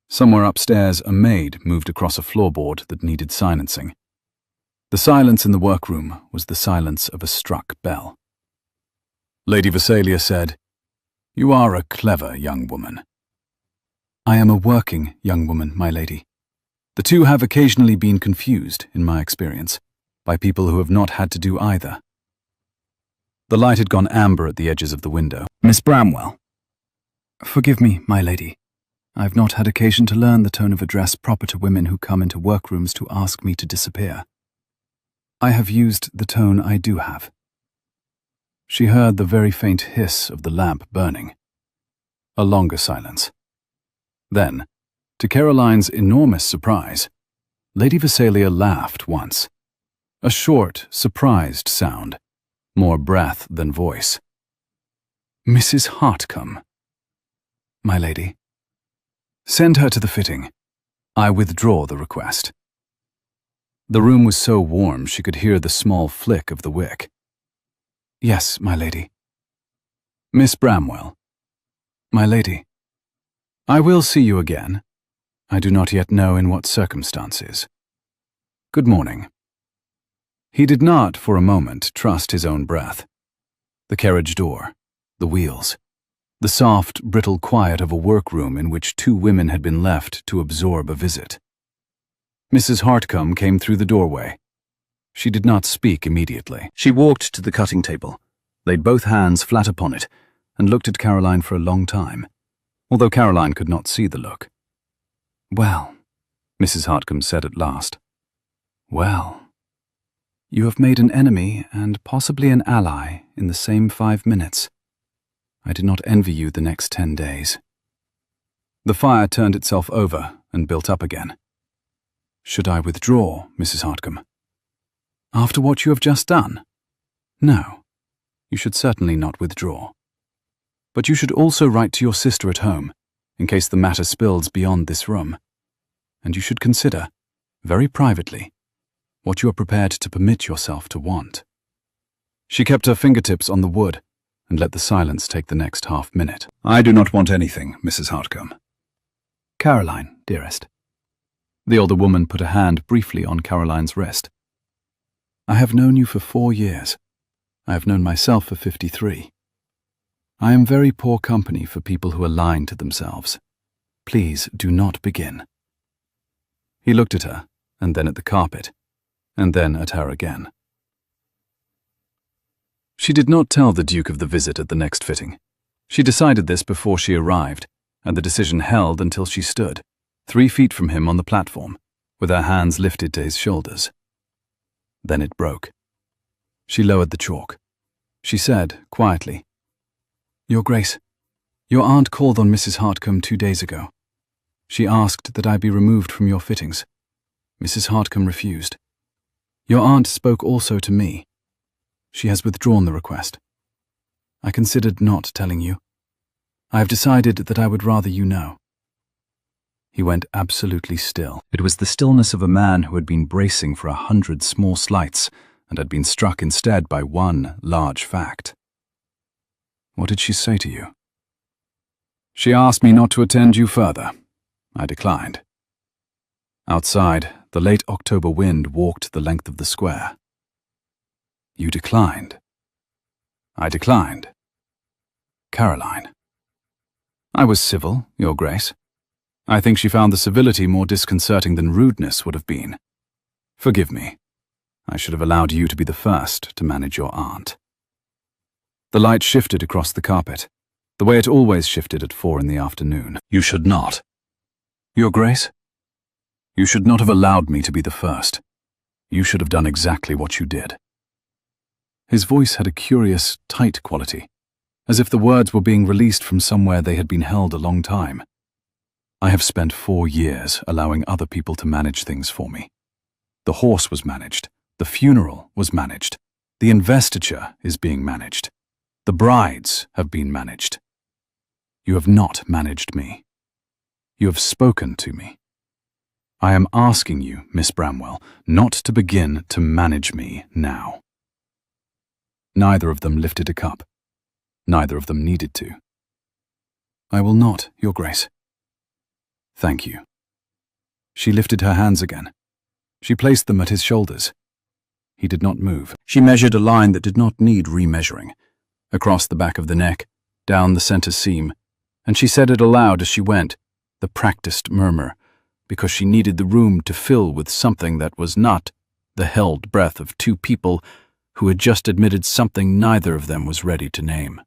Somewhere upstairs, a maid moved across a floorboard that needed silencing. The silence in the workroom was the silence of a struck bell. Lady Visalia said, "You are a clever young woman." I am a working young woman, my lady. The two have occasionally been confused, in my experience, by people who have not had to do either. The light had gone amber at the edges of the window. Miss Bramwell. Forgive me, my lady. I have not had occasion to learn the tone of address proper to women who come into workrooms to ask me to disappear. I have used the tone I do have. She heard the very faint hiss of the lamp burning. A longer silence. Then, to Caroline's enormous surprise, Lady Visalia laughed once. A short, surprised sound, more breath than voice. Mrs. Hartcombe. My lady. Send her to the fitting. I withdraw the request. The room was so warm she could hear the small flick of the wick. Yes, my lady. Miss Bramwell. My lady. I will see you again. I do not yet know in what circumstances. Good morning. He did not, for a moment, trust his own breath. The carriage door, the wheels, the soft, brittle quiet of a workroom in which 2 women had been left to absorb a visit. Mrs. Hartcombe came through the doorway. She did not speak immediately. She walked to the cutting table, laid both hands flat upon it, and looked at Caroline for a long time, although Caroline could not see the look. Well, Mrs. Hartcombe said at last. Well, you have made an enemy and possibly an ally in the same 5 minutes. I do not envy you the next 10 days. The fire turned itself over and built up again. Should I withdraw, Mrs. Hartcombe? After what you have just done? No, you should certainly not withdraw. But you should also write to your sister at home, in case the matter spills beyond this room. And you should consider, very privately, what you are prepared to permit yourself to want. She kept her fingertips on the wood and let the silence take the next half-minute. I do not want anything, Mrs. Hartcombe. Caroline, dearest. The older woman put a hand briefly on Caroline's wrist. I have known you for 4 years. I have known myself for 53. I am very poor company for people who are lying to themselves. Please do not begin. He looked at her, and then at the carpet, and then at her again. She did not tell the Duke of the visit at the next fitting. She decided this before she arrived, and the decision held until she stood, 3 feet from him on the platform, with her hands lifted to his shoulders. Then it broke. She lowered the chalk. She said, quietly, Your Grace, your aunt called on Mrs. Hartcombe 2 days ago. She asked that I be removed from your fittings. Mrs. Hartcombe refused. Your aunt spoke also to me. She has withdrawn the request. I considered not telling you. I have decided that I would rather you know. He went absolutely still. It was the stillness of a man who had been bracing for 100 small slights and had been struck instead by one large fact. What did she say to you? She asked me not to attend you further. I declined. Outside, the late October wind walked the length of the square. You declined. I declined. Caroline. I was civil, Your Grace. I think she found the civility more disconcerting than rudeness would have been. Forgive me. I should have allowed you to be the first to manage your aunt. The light shifted across the carpet, the way it always shifted at 4 in the afternoon. You should not. Your Grace? You should not have allowed me to be the first. You should have done exactly what you did. His voice had a curious, tight quality, as if the words were being released from somewhere they had been held a long time. I have spent 4 years allowing other people to manage things for me. The horse was managed. The funeral was managed. The investiture is being managed. The brides have been managed. You have not managed me. You have spoken to me. I am asking you, Miss Bramwell, not to begin to manage me now. Neither of them lifted a cup. Neither of them needed to. I will not, Your Grace. Thank you. She lifted her hands again. She placed them at his shoulders. He did not move. She measured a line that did not need remeasuring, across the back of the neck, down the center seam, and she said it aloud as she went, the practiced murmur, because she needed the room to fill with something that was not the held breath of 2 people who had just admitted something neither of them was ready to name.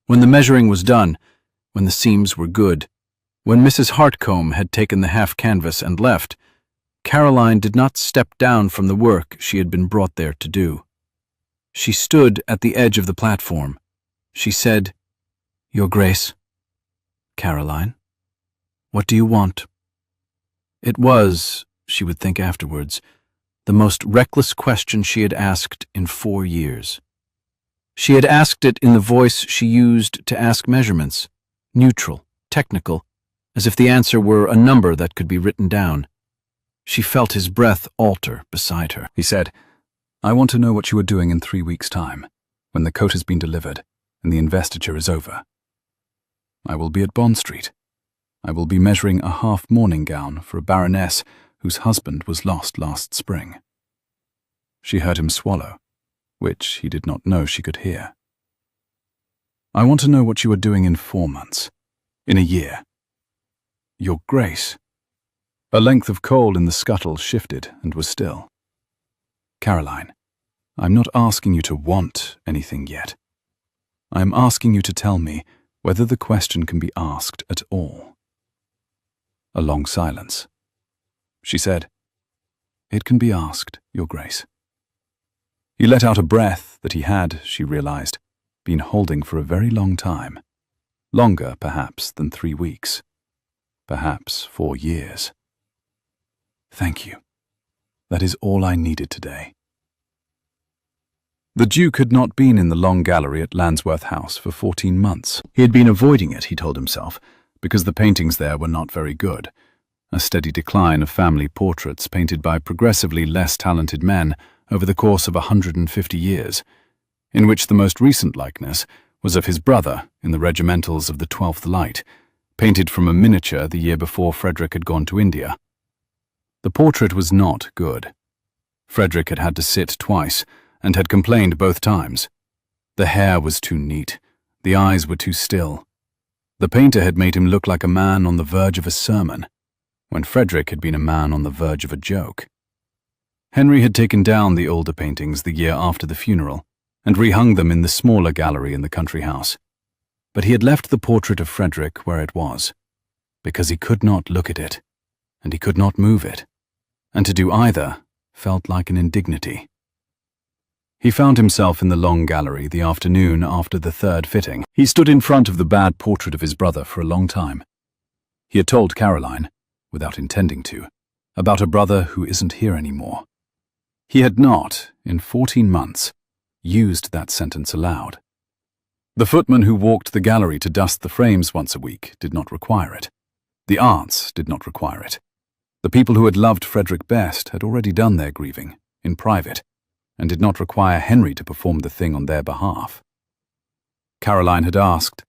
When the measuring was done, when the seams were good, when Mrs. Hartcombe had taken the half canvas and left, Caroline did not step down from the work she had been brought there to do. She stood at the edge of the platform. She said, Your Grace. Caroline, what do you want? It was, she would think afterwards, the most reckless question she had asked in 4 years. She had asked it in the voice she used to ask measurements, neutral, technical, as if the answer were a number that could be written down. She felt his breath alter beside her. He said, I want to know what you are doing in 3 weeks' time, when the coat has been delivered and the investiture is over. I will be at Bond Street. I will be measuring a half-mourning gown for a baroness whose husband was lost last spring. She heard him swallow, which he did not know she could hear. I want to know what you are doing in 4 months, in a year. Your Grace. A length of coal in the scuttle shifted and was still. Caroline, I'm not asking you to want anything yet. I am asking you to tell me whether the question can be asked at all. A long silence. She said, It can be asked, Your Grace. He let out a breath that he had, she realized, been holding for a very long time. Longer, perhaps, than 3 weeks. Perhaps 4 years. Thank you. That is all I needed today. The Duke had not been in the long gallery at Landsworth House for 14 months. He had been avoiding it, he told himself, because the paintings there were not very good. A steady decline of family portraits painted by progressively less talented men over the course of 150 years, in which the most recent likeness was of his brother in the regimentals of the 12th Light, painted from a miniature the year before Frederick had gone to India. The portrait was not good. Frederick had had to sit twice, and had complained both times. The hair was too neat, the eyes were too still. The painter had made him look like a man on the verge of a sermon, when Frederick had been a man on the verge of a joke. Henry had taken down the older paintings the year after the funeral, and rehung them in the smaller gallery in the country house. But he had left the portrait of Frederick where it was, because he could not look at it, and he could not move it, and to do either felt like an indignity. He found himself in the long gallery the afternoon after the 3rd fitting. He stood in front of the bad portrait of his brother for a long time. He had told Caroline, without intending to, about a brother who isn't here anymore. He had not, in 14 months, used that sentence aloud. The footman who walked the gallery to dust the frames once a week did not require it. The aunts did not require it. The people who had loved Frederick best had already done their grieving, in private, and did not require Henry to perform the thing on their behalf. Caroline had asked,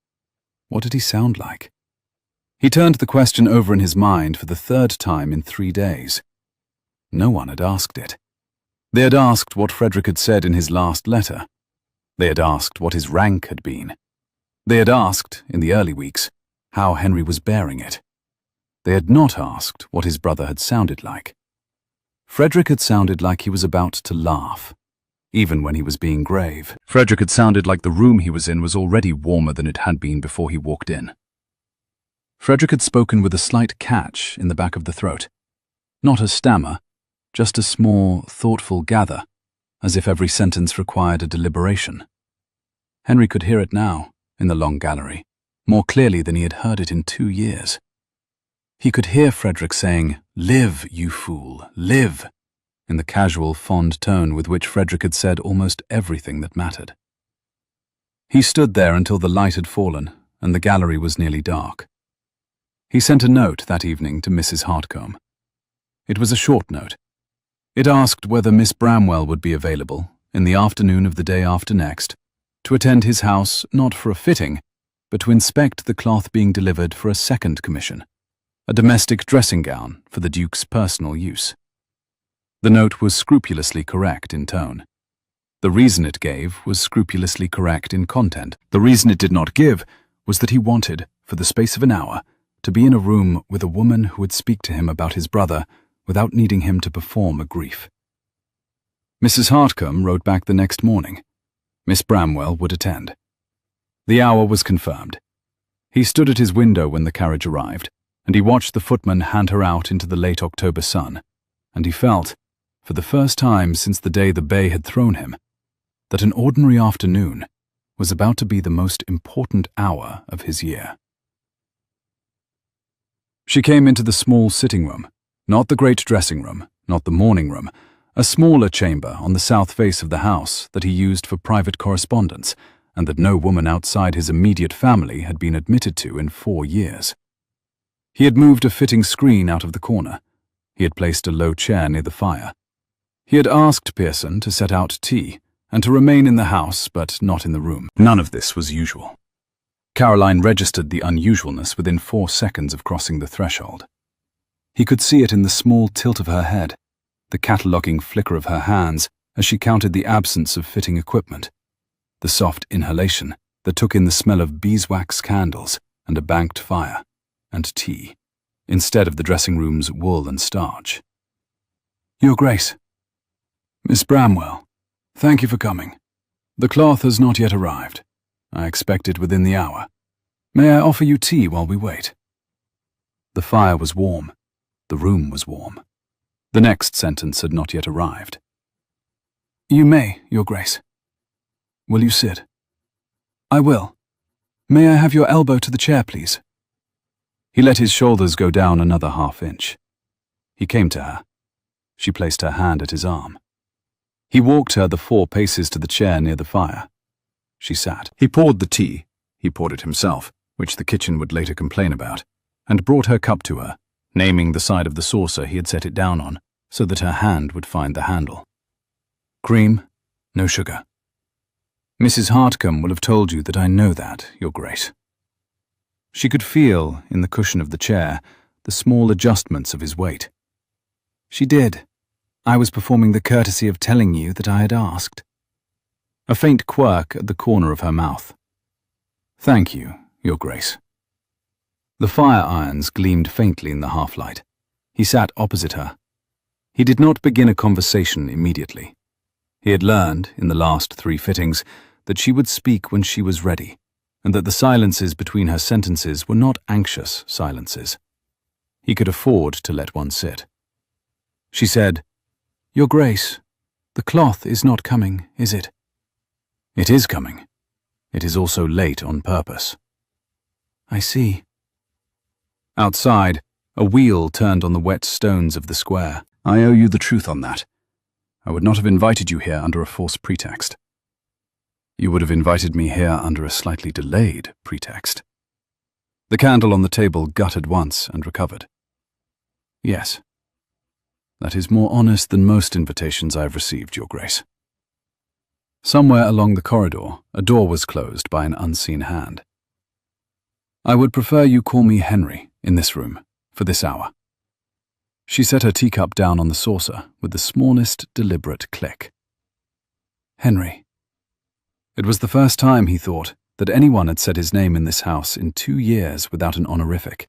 what did he sound like? He turned the question over in his mind for the 3rd time in 3 days. No one had asked it. They had asked what Frederick had said in his last letter. They had asked what his rank had been. They had asked, in the early weeks, how Henry was bearing it. They had not asked what his brother had sounded like. Frederick had sounded like he was about to laugh. even when he was being grave. Frederick had sounded like the room he was in was already warmer than it had been before he walked in. Frederick had spoken with a slight catch in the back of the throat. Not a stammer, just a small, thoughtful gather, as if every sentence required a deliberation. Henry could hear it now, in the long gallery, more clearly than he had heard it in 2 years. He could hear Frederick saying, "Live, you fool, live," in the casual, fond tone with which Frederick had said almost everything that mattered. He stood there until the light had fallen and the gallery was nearly dark. He sent a note that evening to Mrs. Hartcombe. It was a short note. It asked whether Miss Bramwell would be available, in the afternoon of the day after next, to attend his house not for a fitting, but to inspect the cloth being delivered for a second commission, a domestic dressing gown for the Duke's personal use. The note was scrupulously correct in tone. The reason it gave was scrupulously correct in content. The reason it did not give was that he wanted, for the space of an hour, to be in a room with a woman who would speak to him about his brother without needing him to perform a grief. Mrs. Hartcombe wrote back the next morning. Miss Bramwell would attend. The hour was confirmed. He stood at his window when the carriage arrived, and he watched the footman hand her out into the late October sun, and he felt, for the first time since the day the bay had thrown him, that an ordinary afternoon was about to be the most important hour of his year. She came into the small sitting room, not the great dressing room, not the morning room, a smaller chamber on the south face of the house that he used for private correspondence, and that no woman outside his immediate family had been admitted to in 4 years. He had moved a fitting screen out of the corner. He had placed a low chair near the fire. He had asked Pearson to set out tea, and to remain in the house but not in the room. None of this was usual. Caroline registered the unusualness within 4 seconds of crossing the threshold. He could see it in the small tilt of her head, the cataloguing flicker of her hands as she counted the absence of fitting equipment, the soft inhalation that took in the smell of beeswax candles and a banked fire, and tea, instead of the dressing room's wool and starch. "Your Grace." "Miss Bramwell, thank you for coming. The cloth has not yet arrived. I expect it within the hour. May I offer you tea while we wait?" The fire was warm. The room was warm. The next sentence had not yet arrived. "You may, Your Grace." "Will you sit?" "I will. May I have your elbow to the chair, please?" He let his shoulders go down another half-inch. He came to her. She placed her hand at his arm. He walked her the 4 paces to the chair near the fire. She sat. He poured the tea, he poured it himself, which the kitchen would later complain about, and brought her cup to her, naming the side of the saucer he had set it down on, so that her hand would find the handle. "Cream, no sugar." "Mrs. Hartcombe will have told you that I know that, Your Grace." She could feel, in the cushion of the chair, the small adjustments of his weight. "She did. I was performing the courtesy of telling you that I had asked." A faint quirk at the corner of her mouth. "Thank you, Your Grace." The fire irons gleamed faintly in the half-light. He sat opposite her. He did not begin a conversation immediately. He had learned, in the last 3 fittings, that she would speak when she was ready, and that the silences between her sentences were not anxious silences. He could afford to let one sit. She said, "Your Grace, the cloth is not coming, is it?" "It is coming. It is also late on purpose." "I see." Outside, a wheel turned on the wet stones of the square. "I owe you the truth on that. I would not have invited you here under a false pretext." "You would have invited me here under a slightly delayed pretext." The candle on the table guttered once and recovered. "Yes. That is more honest than most invitations I have received, Your Grace." Somewhere along the corridor, a door was closed by an unseen hand. "I would prefer you call me Henry in this room, for this hour." She set her teacup down on the saucer with the smallest deliberate click. Henry. It was the first time, he thought, that anyone had said his name in this house in 2 years without an honorific.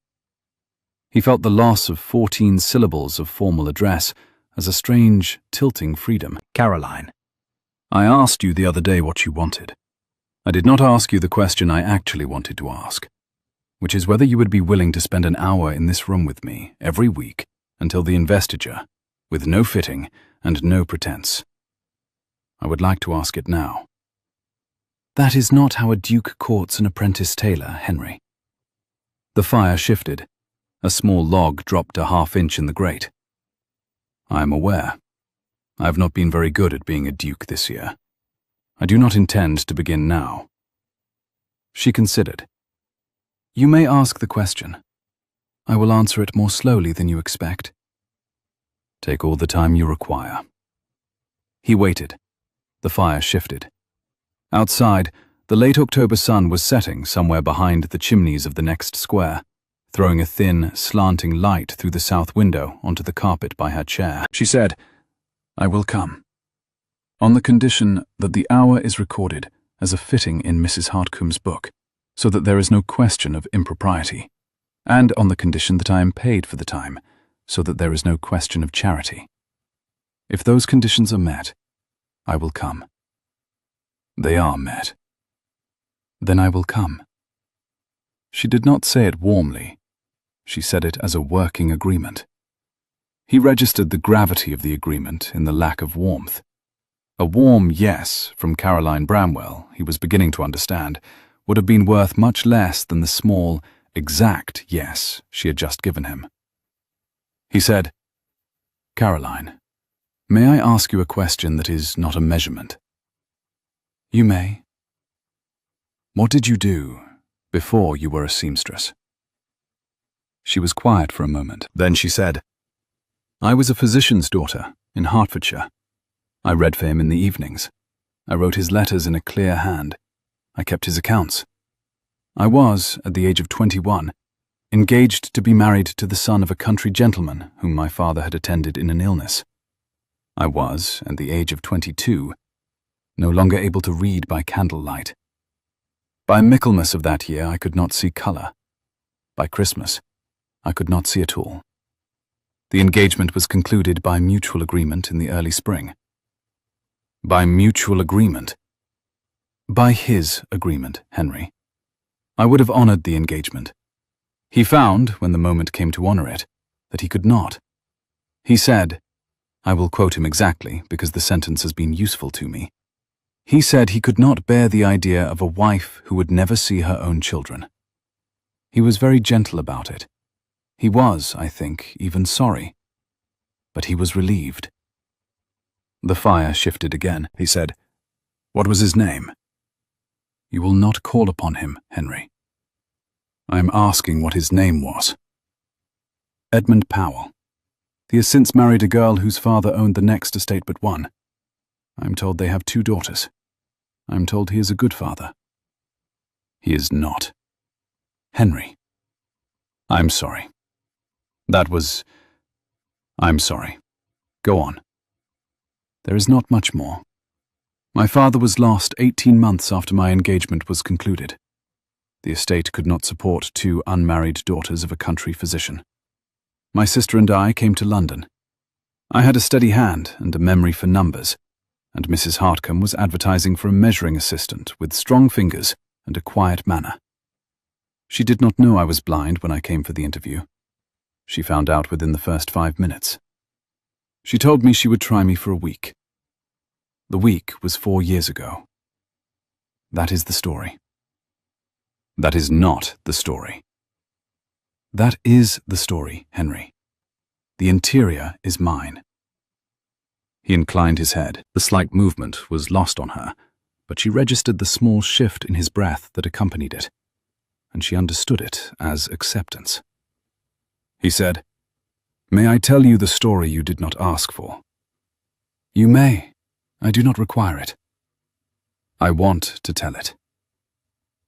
He felt the loss of 14 syllables of formal address as a strange, tilting freedom. "Caroline." I asked you the other day what you wanted. I did not ask you the question I actually wanted to ask, which is whether you would be willing to spend an hour in this room with me every week until the investiture, with no fitting and no pretense. I would like to ask it now. That is not how a duke courts an apprentice tailor, Henry. The fire shifted. A small log dropped a half-inch in the grate. I am aware. I have not been very good at being a duke this year. I do not intend to begin now. She considered. You may ask the question. I will answer it more slowly than you expect. Take all the time you require. He waited. The fire shifted. Outside, the late October sun was setting somewhere behind the chimneys of the next square, throwing a thin, slanting light through the south window onto the carpet by her chair. She said, I will come, on the condition that the hour is recorded as a fitting in Mrs. Hartcomb's book, so that there is no question of impropriety, and on the condition that I am paid for the time, so that there is no question of charity. If those conditions are met, I will come. They are met. Then I will come. She did not say it warmly. She said it as a working agreement. He registered the gravity of the agreement in the lack of warmth. A warm yes from Caroline Bramwell, he was beginning to understand, would have been worth much less than the small, exact yes she had just given him. He said, Caroline, may I ask you a question that is not a measurement? You may. What did you do before you were a seamstress? She was quiet for a moment. Then she said, I was a physician's daughter in Hertfordshire. I read for him in the evenings. I wrote his letters in a clear hand. I kept his accounts. I was, at the age of 21, engaged to be married to the son of a country gentleman whom my father had attended in an illness. I was, at the age of 22, no longer able to read by candlelight. By Michaelmas of that year I could not see colour. By Christmas, I could not see at all. The engagement was concluded by mutual agreement in the early spring. By mutual agreement? By his agreement, Henry. I would have honoured the engagement. He found, when the moment came to honour it, that he could not. He said, I will quote him exactly because the sentence has been useful to me. He said he could not bear the idea of a wife who would never see her own children. He was very gentle about it. He was, I think, even sorry. But he was relieved. The fire shifted again. He said, What was his name? You will not call upon him, Henry. I am asking what his name was. Edmund Powell. He has since married a girl whose father owned the next estate but one. I am told they have 2 daughters. I am told he is a good father. He is not. Henry. I'm sorry. I'm sorry. Go on. There is not much more. My father was lost 18 months after my engagement was concluded. The estate could not support 2 unmarried daughters of a country physician. My sister and I came to London. I had a steady hand and a memory for numbers, and Mrs. Hartcomb was advertising for a measuring assistant with strong fingers and a quiet manner. She did not know I was blind when I came for the interview. She found out within the first 5 minutes. She told me she would try me for a week. The week was 4 years ago. That is the story. That is not the story. That is the story, Henry. The interior is mine. He inclined his head. The slight movement was lost on her, but she registered the small shift in his breath that accompanied it, and she understood it as acceptance. He said, May I tell you the story you did not ask for? You may. I do not require it. I want to tell it.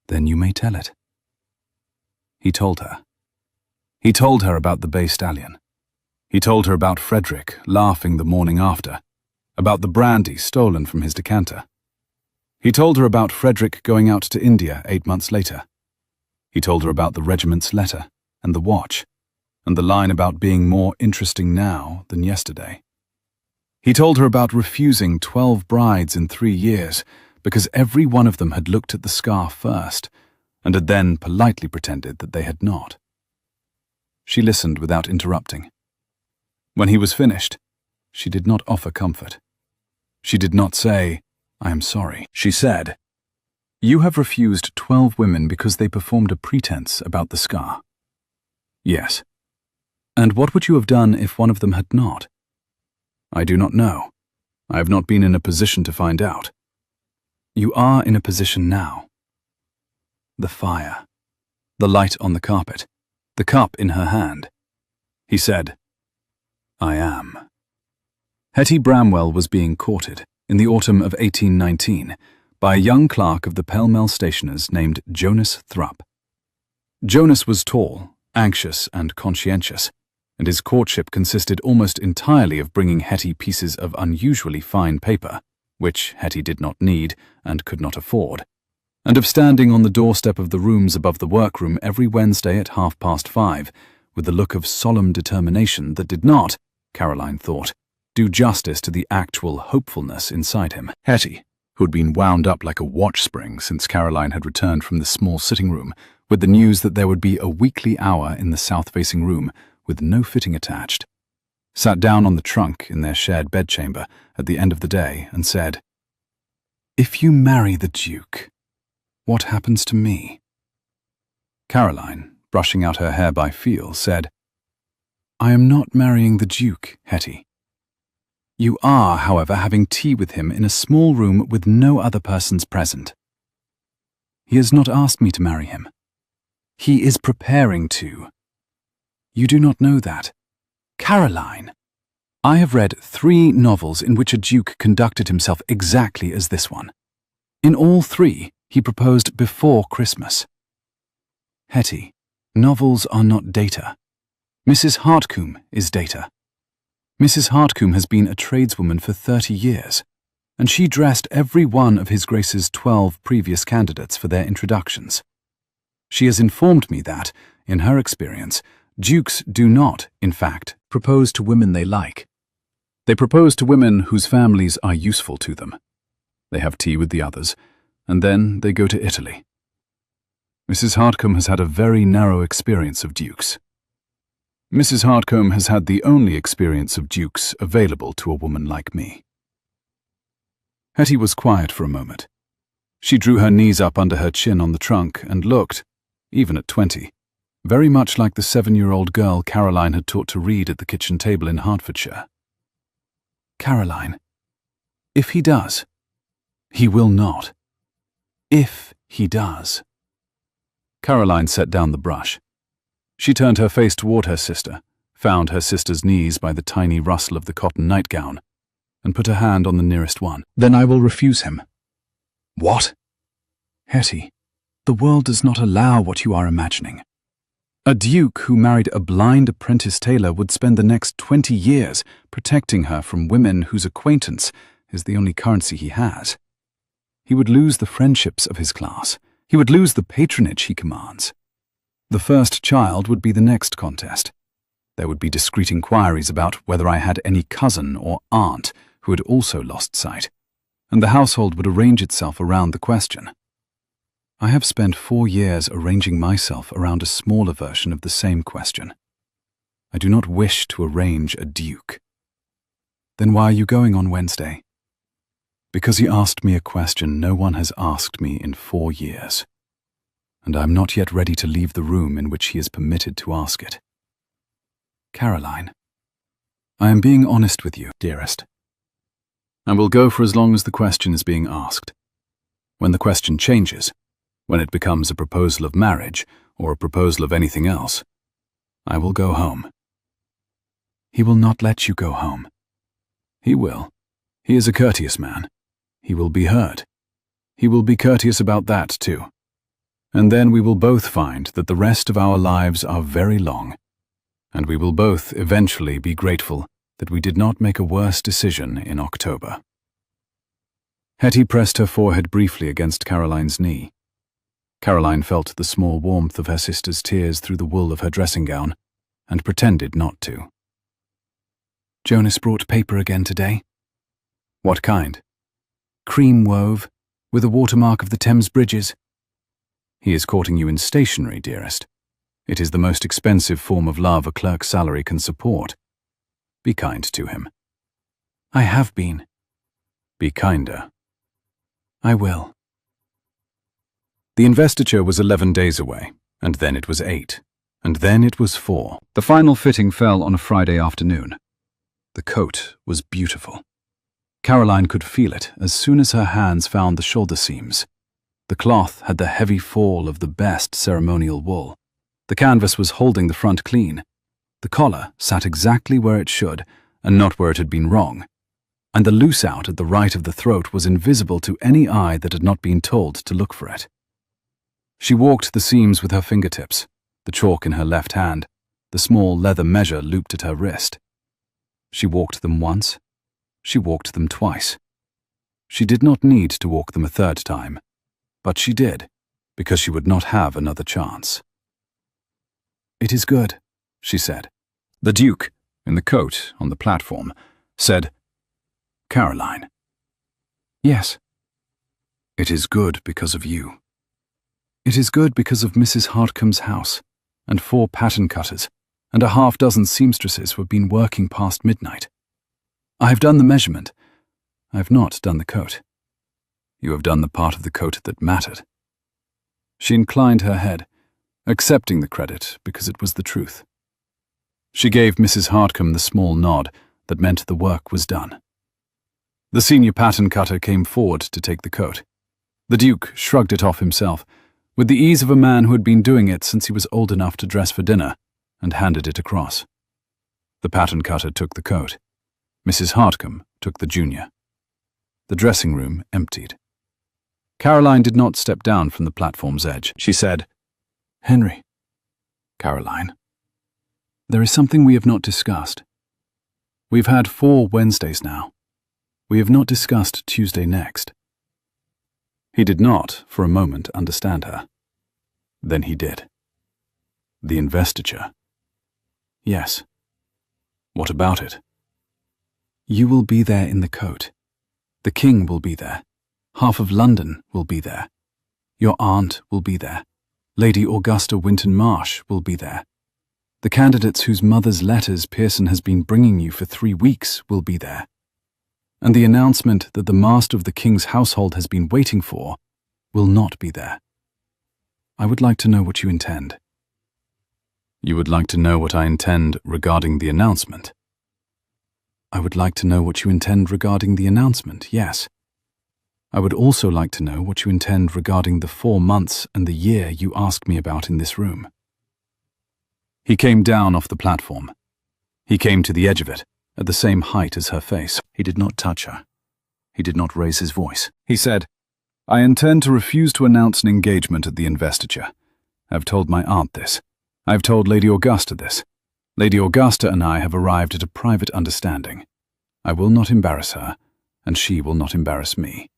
Then you may tell it. He told her. He told her about the bay stallion. He told her about Frederick laughing the morning after, about the brandy stolen from his decanter. He told her about Frederick going out to India 8 months later. He told her about the regiment's letter and the watch, and the line about being more interesting now than yesterday. He told her about refusing 12 brides in 3 years because every one of them had looked at the scar first and had then politely pretended that they had not. She listened without interrupting. When he was finished, she did not offer comfort. She did not say, "I am sorry." She said, "You have refused 12 women because they performed a pretense about the scar." "Yes. And what would you have done if one of them had not?" "I do not know. I have not been in a position to find out." "You are in a position now." The fire, the light on the carpet, the cup in her hand. He said, "I am." Hetty Bramwell was being courted, in the autumn of 1819, by a young clerk of the Pall Mall stationers named Jonas Thrupp. Jonas was tall, anxious, and conscientious, and his courtship consisted almost entirely of bringing Hetty pieces of unusually fine paper, which Hetty did not need and could not afford, and of standing on the doorstep of the rooms above the workroom every Wednesday at 5:30, with a look of solemn determination that did not, Caroline thought, do justice to the actual hopefulness inside him. Hetty, who had been wound up like a watch spring since Caroline had returned from the small sitting room with the news that there would be a weekly hour in the south-facing room with no fitting attached, sat down on the trunk in their shared bedchamber at the end of the day and said, "If you marry the Duke, what happens to me?" Caroline, brushing out her hair by feel, said, "I am not marrying the Duke, Hetty. You are, however, having tea with him in a small room with no other persons present. He has not asked me to marry him. He is preparing to. You do not know that. Caroline, I have read 3 novels in which a duke conducted himself exactly as this one. In all 3, he proposed before Christmas. Hetty, novels are not data. Mrs. Hartcombe is data. Mrs. Hartcombe has been a tradeswoman for 30 years, and she dressed every one of His Grace's 12 previous candidates for their introductions. She has informed me that, in her experience, dukes do not, in fact, propose to women they like. They propose to women whose families are useful to them. They have tea with the others, and then they go to Italy. Mrs. Hartcombe has had a very narrow experience of dukes. Mrs. Hartcombe has had the only experience of dukes available to a woman like me." Hetty was quiet for a moment. She drew her knees up under her chin on the trunk and looked, even at 20, very much like the 7-year-old girl Caroline had taught to read at the kitchen table in Hertfordshire. "Caroline, if he does, he will not. If he does." Caroline set down the brush. She turned her face toward her sister, found her sister's knees by the tiny rustle of the cotton nightgown, and put her hand on the nearest one. "Then I will refuse him." "What?" "Hetty, the world does not allow what you are imagining. A duke who married a blind apprentice tailor would spend the next 20 years protecting her from women whose acquaintance is the only currency he has. He would lose the friendships of his class. He would lose the patronage he commands. The first child would be the next contest. There would be discreet inquiries about whether I had any cousin or aunt who had also lost sight, and the household would arrange itself around the question. I have spent 4 years arranging myself around a smaller version of the same question. I do not wish to arrange a duke." "Then why are you going on Wednesday?" "Because he asked me a question no one has asked me in 4 years. And I am not yet ready to leave the room in which he is permitted to ask it." "Caroline, I am being honest with you, dearest. I will go for as long as the question is being asked. When the question changes, when it becomes a proposal of marriage or a proposal of anything else, I will go home." "He will not let you go home." "He will. He is a courteous man. He will be heard. He will be courteous about that, too. And then we will both find that the rest of our lives are very long, and we will both eventually be grateful that we did not make a worse decision in October." Hetty pressed her forehead briefly against Caroline's knee. Caroline felt the small warmth of her sister's tears through the wool of her dressing gown, and pretended not to. "Jonas brought paper again today?" What kind? Cream wove, with a watermark of the Thames bridges. He is courting you in stationery, dearest. It is the most expensive form of love a clerk's salary can support. Be kind to him. I have been. Be kinder. I will. The investiture was 11 days away, and then it was 8, and then it was 4. The final fitting fell on a Friday afternoon. The coat was beautiful. Caroline could feel it as soon as her hands found the shoulder seams. The cloth had the heavy fall of the best ceremonial wool. The canvas was holding the front clean. The collar sat exactly where it should, and not where it had been wrong. And the loose out at the right of the throat was invisible to any eye that had not been told to look for it. She walked the seams with her fingertips, the chalk in her left hand, the small leather measure looped at her wrist. She walked them once. She walked them twice. She did not need to walk them a third time, but she did, because she would not have another chance. It is good, she said. The Duke, in the coat on the platform, said, Caroline. Yes. It is good because of you. It is good because of Mrs. Hardcome's house, and 4 pattern cutters, and a half-dozen seamstresses who have been working past midnight. I have done the measurement. I have not done the coat. You have done the part of the coat that mattered. She inclined her head, accepting the credit because it was the truth. She gave Mrs. Hardcome the small nod that meant the work was done. The senior pattern cutter came forward to take the coat. The Duke shrugged it off himself, with the ease of a man who had been doing it since he was old enough to dress for dinner, and handed it across. The pattern cutter took the coat. Mrs. Hardcome took the junior. The dressing room emptied. Caroline did not step down from the platform's edge. She said, Henry. Caroline. There is something we have not discussed. We've had 4 Wednesdays now. We have not discussed Tuesday next. He did not, for a moment, understand her. Then he did. The investiture. Yes. What about it? You will be there in the coat. The King will be there. Half of London will be there. Your aunt will be there. Lady Augusta Winton Marsh will be there. The candidates whose mother's letters Pearson has been bringing you for 3 weeks will be there. And the announcement that the master of the King's household has been waiting for will not be there. I would like to know what you intend. You would like to know what I intend regarding the announcement? I would like to know what you intend regarding the announcement, yes. I would also like to know what you intend regarding the 4 months and the year you asked me about in this room. He came down off the platform. He came to the edge of it, at the same height as her face. He did not touch her. He did not raise his voice. He said, I intend to refuse to announce an engagement at the investiture. I have told my aunt this. I have told Lady Augusta this. Lady Augusta and I have arrived at a private understanding. I will not embarrass her, and she will not embarrass me.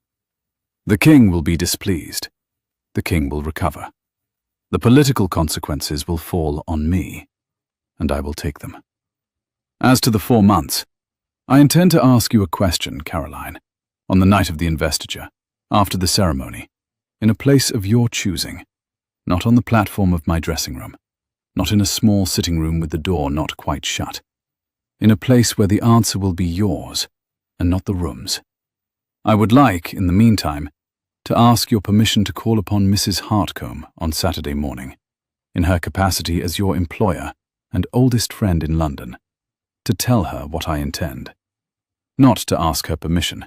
The King will be displeased. The King will recover. The political consequences will fall on me, and I will take them. As to the 4 months, I intend to ask you a question, Caroline, on the night of the investiture, after the ceremony, in a place of your choosing, not on the platform of my dressing room, not in a small sitting room with the door not quite shut, in a place where the answer will be yours, and not the room's. I would like, in the meantime, to ask your permission to call upon Mrs. Hardcome on Saturday morning, in her capacity as your employer and oldest friend in London, to tell her what I intend. Not to ask her permission,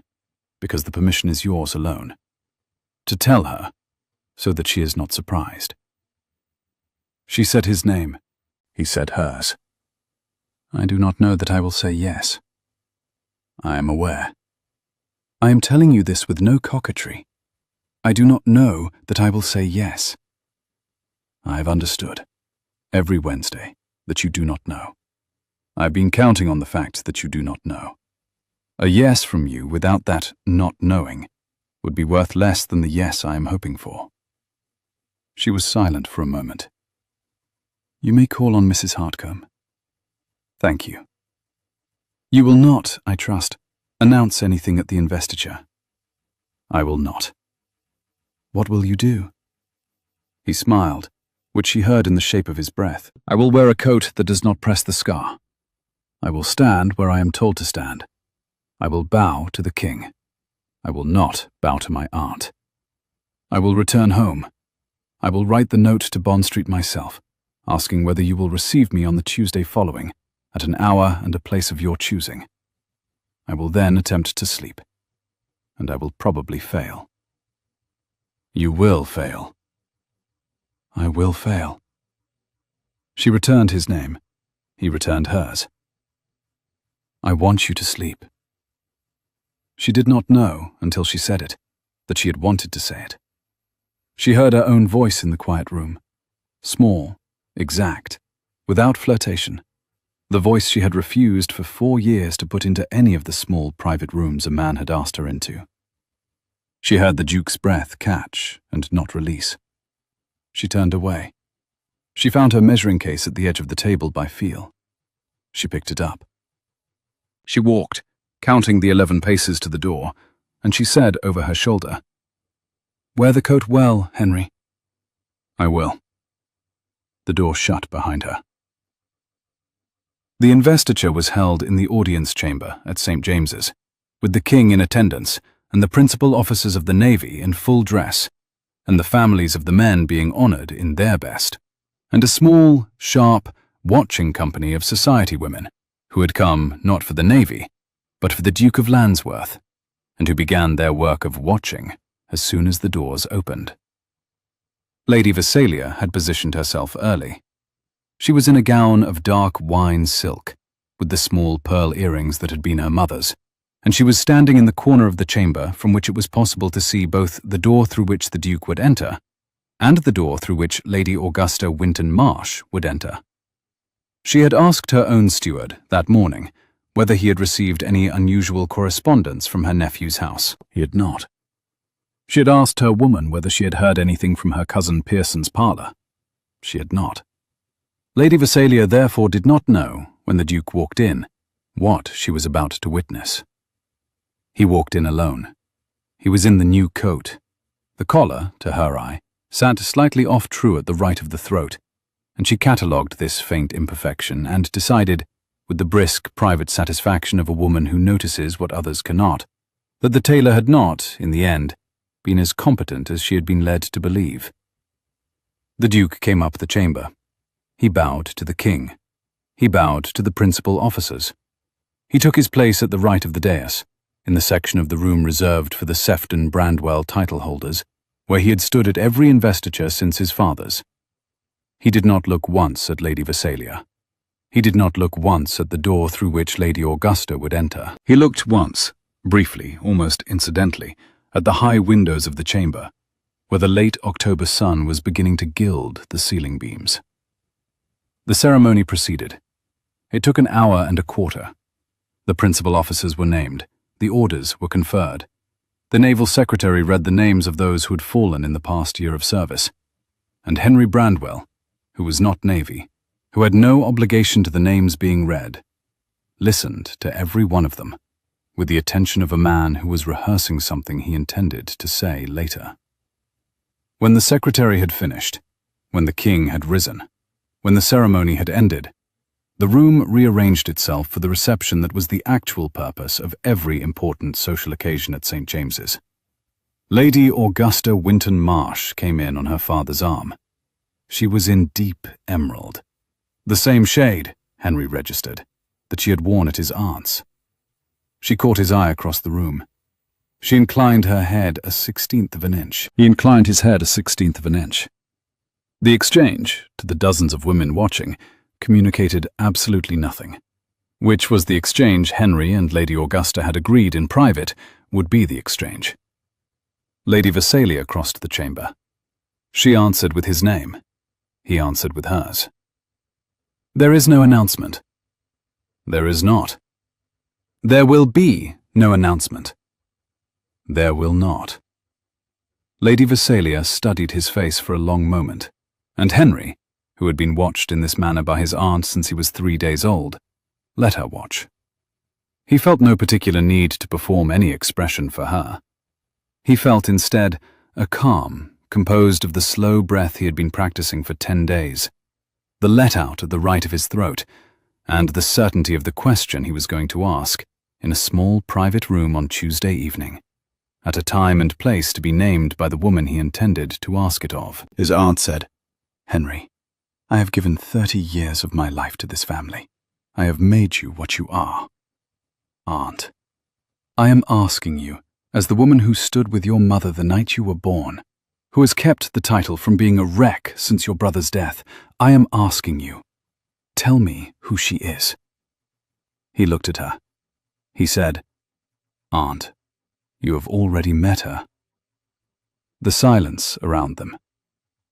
because the permission is yours alone. To tell her, so that she is not surprised. She said his name. He said hers. I do not know that I will say yes. I am aware. I am telling you this with no coquetry. I do not know that I will say yes. I have understood, every Wednesday, that you do not know. I have been counting on the fact that you do not know. A yes from you without that not knowing would be worth less than the yes I am hoping for. She was silent for a moment. You may call on Mrs. Hardcome. Thank you. You will not, I trust, Announce anything at the investiture. I will not. What will you do? He smiled, which she heard in the shape of his breath. I will wear a coat that does not press the scar. I will stand where I am told to stand. I will bow to the king. I will not bow to my aunt. I will return home. I will write the note to Bond Street myself, asking whether you will receive me on the Tuesday following, at an hour and a place of your choosing. I will then attempt to sleep, and I will probably fail. You will fail. I will fail. She returned his name. He returned hers. I want you to sleep. She did not know, until she said it, that she had wanted to say it. She heard her own voice in the quiet room, small, exact, without flirtation, the voice she had refused for 4 years to put into any of the small private rooms a man had asked her into. She heard the Duke's breath catch and not release. She turned away. She found her measuring case at the edge of the table by feel. She picked it up. She walked, counting the 11 paces to the door, and she said over her shoulder, "Wear the coat well, Henry." I will. The door shut behind her. The investiture was held in the audience chamber at St. James's, with the king in attendance and the principal officers of the Navy in full dress, and the families of the men being honoured in their best, and a small, sharp, watching company of society women who had come not for the Navy, but for the Duke of Landsworth, and who began their work of watching as soon as the doors opened. Lady Visalia had positioned herself early. She was in a gown of dark wine silk, with the small pearl earrings that had been her mother's, and she was standing in the corner of the chamber from which it was possible to see both the door through which the Duke would enter and the door through which Lady Augusta Winton Marsh would enter. She had asked her own steward that morning whether he had received any unusual correspondence from her nephew's house. He had not. She had asked her woman whether she had heard anything from her cousin Pearson's parlour. She had not. Lady Visalia therefore did not know, when the Duke walked in, what she was about to witness. He walked in alone. He was in the new coat. The collar, to her eye, sat slightly off true at the right of the throat, and she catalogued this faint imperfection and decided, with the brisk private satisfaction of a woman who notices what others cannot, that the tailor had not, in the end, been as competent as she had been led to believe. The Duke came up the chamber. He bowed to the king. He bowed to the principal officers. He took his place at the right of the dais, in the section of the room reserved for the Sefton Brandwell title holders, where he had stood at every investiture since his father's. He did not look once at Lady Visalia. He did not look once at the door through which Lady Augusta would enter. He looked once, briefly, almost incidentally, at the high windows of the chamber, where the late October sun was beginning to gild the ceiling beams. The ceremony proceeded. It took an hour and a quarter. The principal officers were named. The orders were conferred. The naval secretary read the names of those who had fallen in the past year of service. And Henry Brandwell, who was not Navy, who had no obligation to the names being read, listened to every one of them, with the attention of a man who was rehearsing something he intended to say later. When the secretary had finished, when the king had risen, when the ceremony had ended, the room rearranged itself for the reception that was the actual purpose of every important social occasion at St. James's. Lady Augusta Winton Marsh came in on her father's arm. She was in deep emerald, the same shade, Henry registered, that she had worn at his aunt's. She caught his eye across the room. She inclined her head a 16th of an inch. He inclined his head a 16th of an inch. The exchange, to the dozens of women watching, communicated absolutely nothing, which was the exchange Henry and Lady Augusta had agreed in private would be the exchange. Lady Visalia crossed the chamber. She answered with his name. He answered with hers. There is no announcement. There is not. There will be no announcement. There will not. Lady Visalia studied his face for a long moment, and Henry, who had been watched in this manner by his aunt since he was 3 days old, let her watch. He felt no particular need to perform any expression for her. He felt instead a calm, composed of the slow breath he had been practicing for 10 days, the let-out at the right of his throat, and the certainty of the question he was going to ask in a small private room on Tuesday evening, at a time and place to be named by the woman he intended to ask it of. His aunt said, "Henry, I have given 30 years of my life to this family. I have made you what you are." Aunt, I am asking you, as the woman who stood with your mother the night you were born, who has kept the title from being a wreck since your brother's death, I am asking you, tell me who she is. He looked at her. He said, "Aunt, you have already met her." The silence around them.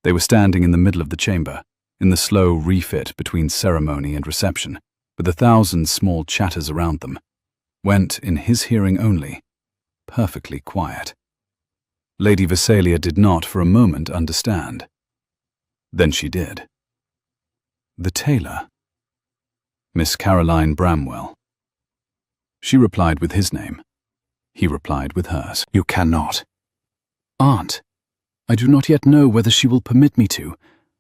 They were standing in the middle of the chamber, in the slow refit between ceremony and reception, with 1,000 small chatters around them, went, in his hearing only, perfectly quiet. Lady Visalia did not for a moment understand. Then she did. The tailor. Miss Caroline Bramwell. She replied with his name. He replied with hers. "You cannot." "Aunt, I do not yet know whether she will permit me to.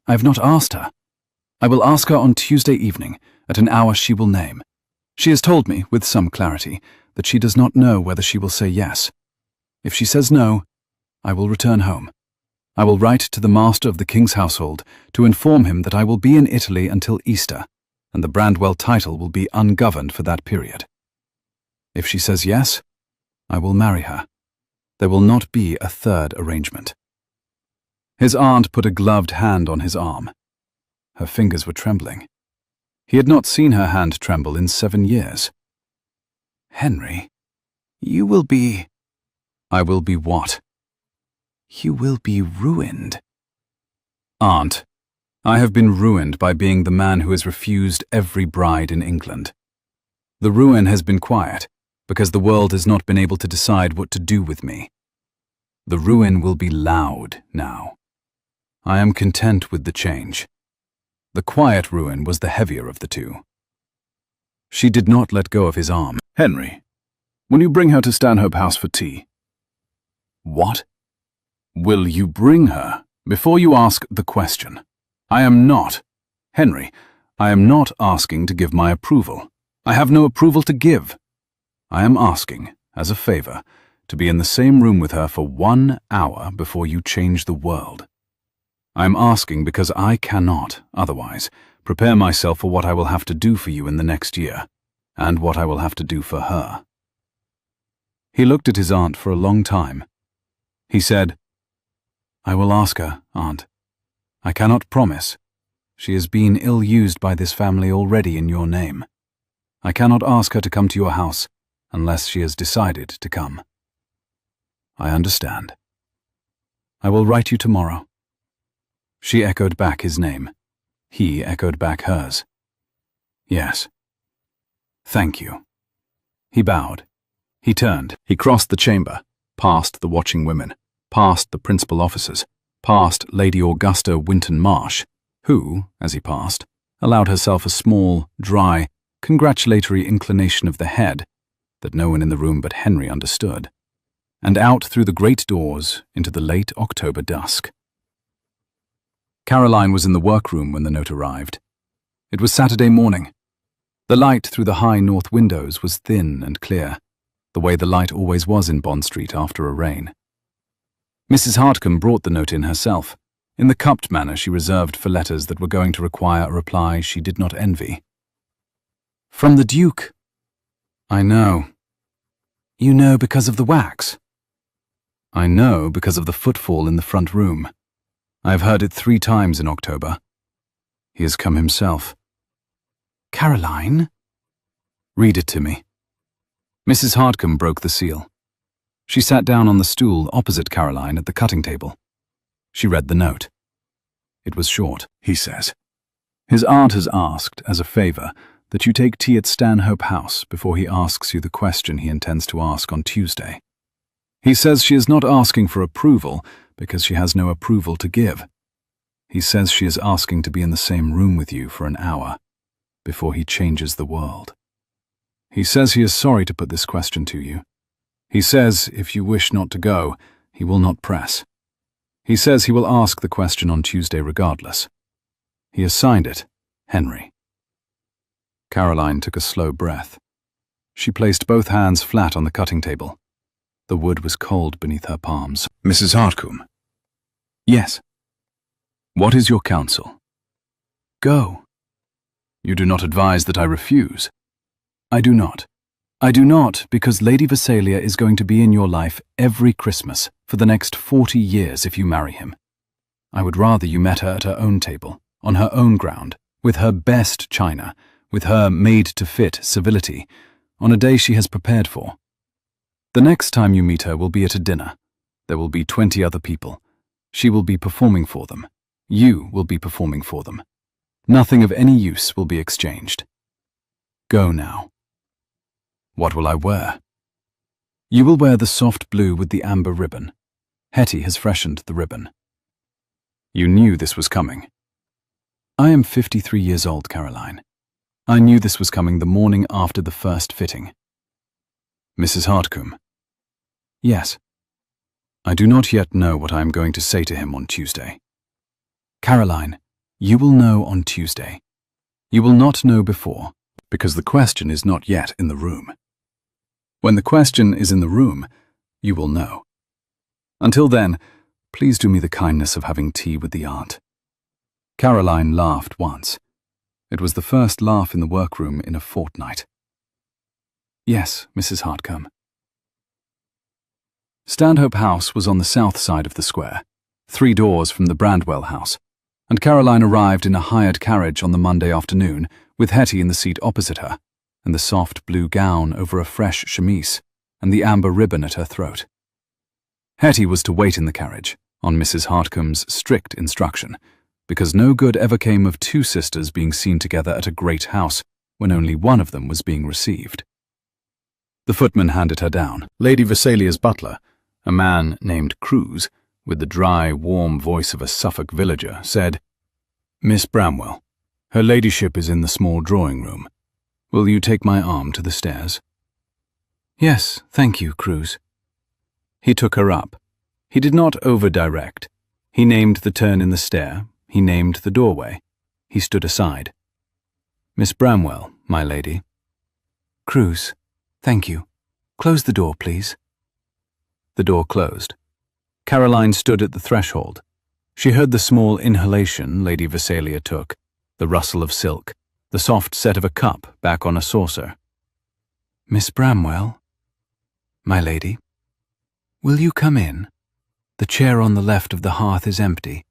I have not asked her. I will ask her on Tuesday evening, at an hour she will name. She has told me, with some clarity, that she does not know whether she will say yes. If she says no, I will return home. I will write to the master of the king's household to inform him that I will be in Italy until Easter, and the Brandwell title will be ungoverned for that period. If she says yes, I will marry her. There will not be a third arrangement." His aunt put a gloved hand on his arm. Her fingers were trembling. He had not seen her hand tremble in 7 years. "Henry, you will be—" "I will be what?" "You will be ruined." "Aunt, I have been ruined by being the man who has refused every bride in England. The ruin has been quiet, because the world has not been able to decide what to do with me. The ruin will be loud now. I am content with the change. The quiet ruin was the heavier of the two." She did not let go of his arm. "Henry, will you bring her to Stanhope House for tea?" "What?" "Will you bring her before you ask the question? I am not, Henry, I am not asking to give my approval. I have no approval to give. I am asking, as a favor, to be in the same room with her for 1 hour before you change the world. I am asking because I cannot, otherwise, prepare myself for what I will have to do for you in the next year, and what I will have to do for her." He looked at his aunt for a long time. He said, "I will ask her, Aunt. I cannot promise. She has been ill-used by this family already in your name. I cannot ask her to come to your house unless she has decided to come." "I understand. I will write you tomorrow." She echoed back his name. He echoed back hers. "Yes. Thank you." He bowed. He turned. He crossed the chamber, past the watching women, past the principal officers, past Lady Augusta Winton Marsh, who, as he passed, allowed herself a small, dry, congratulatory inclination of the head that no one in the room but Henry understood, and out through the great doors into the late October dusk. Caroline was in the workroom when the note arrived. It was Saturday morning. The light through the high north windows was thin and clear, the way the light always was in Bond Street after a rain. Mrs. Hardcombe brought the note in herself, in the cupped manner she reserved for letters that were going to require a reply she did not envy. "From the Duke." "I know." "You know because of the wax?" "I know because of the footfall in the front room. I have heard it 3 times in October. He has come himself." "Caroline?" "Read it to me." Mrs. Hardcombe broke the seal. She sat down on the stool opposite Caroline at the cutting table. She read the note. It was short. "He says, his aunt has asked, as a favor, that you take tea at Stanhope House before he asks you the question he intends to ask on Tuesday. He says she is not asking for approval because she has no approval to give. He says she is asking to be in the same room with you for an hour before he changes the world." He says he is sorry to put this question to you. He says if you wish not to go, he will not press. He says he will ask the question on Tuesday regardless. He has signed it, Henry. Caroline took a slow breath. She placed both hands flat on the cutting table. The wood was cold beneath her palms. Mrs. Hartcombe. Yes. What is your counsel? Go. You do not advise that I refuse. I do not. I do not, because Lady Visalia is going to be in your life every Christmas for the next 40 years if you marry him. I would rather you met her at her own table, on her own ground, with her best china, with her made-to-fit civility, on a day she has prepared for. The next time you meet her will be at a dinner. There will be 20 other people. She will be performing for them. You will be performing for them. Nothing of any use will be exchanged. Go now. What will I wear? You will wear the soft blue with the amber ribbon. Hetty has freshened the ribbon. You knew this was coming. I am 53 years old, Caroline. I knew this was coming the morning after the first fitting. Mrs. Hartcombe. Yes. I do not yet know what I am going to say to him on Tuesday. Caroline, you will know on Tuesday. You will not know before, because the question is not yet in the room. When the question is in the room, you will know. Until then, please do me the kindness of having tea with the aunt. Caroline laughed once. It was the first laugh in the workroom in a fortnight. Yes, Mrs. Hartcombe. Stanhope House was on the south side of the square, 3 doors from the Brandwell house, and Caroline arrived in a hired carriage on the Monday afternoon, with Hetty in the seat opposite her, and the soft blue gown over a fresh chemise, and the amber ribbon at her throat. Hetty was to wait in the carriage, on Mrs. Hartcomb's strict instruction, because no good ever came of 2 sisters being seen together at a great house when only one of them was being received. The footman handed her down. Lady Visalia's butler, a man named Cruz, with the dry, warm voice of a Suffolk villager, said, Miss Bramwell, her ladyship is in the small drawing-room. Will you take my arm to the stairs? Yes, thank you, Cruz. He took her up. He did not over-direct. He named the turn in the stair. He named the doorway. He stood aside. Miss Bramwell, my lady. Cruz, thank you. Close the door, please. The door closed. Caroline stood at the threshold. She heard the small inhalation Lady Visalia took, the rustle of silk, the soft set of a cup back on a saucer. Miss Bramwell, my lady, will you come in? The chair on the left of the hearth is empty.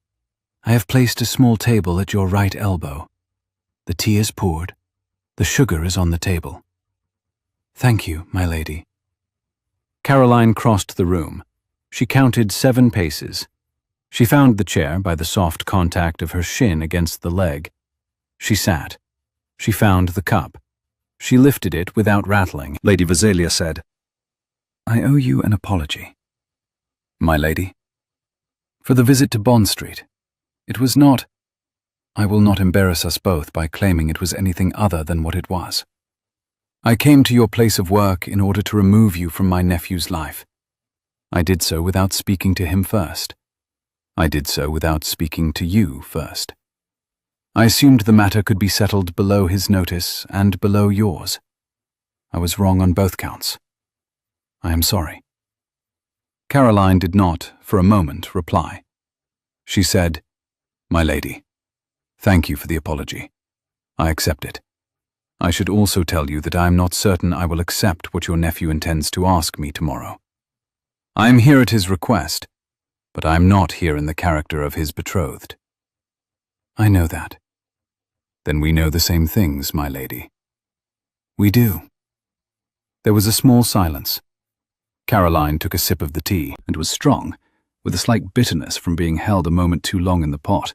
I have placed a small table at your right elbow. The tea is poured. The sugar is on the table. Thank you, my lady. Caroline crossed the room. She counted 7 paces. She found the chair by the soft contact of her shin against the leg. She sat. She found the cup. She lifted it without rattling. Lady Visalia said, I owe you an apology. My lady. For the visit to Bond Street. It was not. I will not embarrass us both by claiming it was anything other than what it was. I came to your place of work in order to remove you from my nephew's life. I did so without speaking to him first. I did so without speaking to you first. I assumed the matter could be settled below his notice and below yours. I was wrong on both counts. I am sorry. Caroline did not, for a moment, reply. She said, My lady, thank you for the apology. I accept it. I should also tell you that I am not certain I will accept what your nephew intends to ask me tomorrow. I am here at his request, but I am not here in the character of his betrothed. I know that. Then we know the same things, my lady. We do. There was a small silence. Caroline took a sip of the tea and was strong, with a slight bitterness from being held a moment too long in the pot.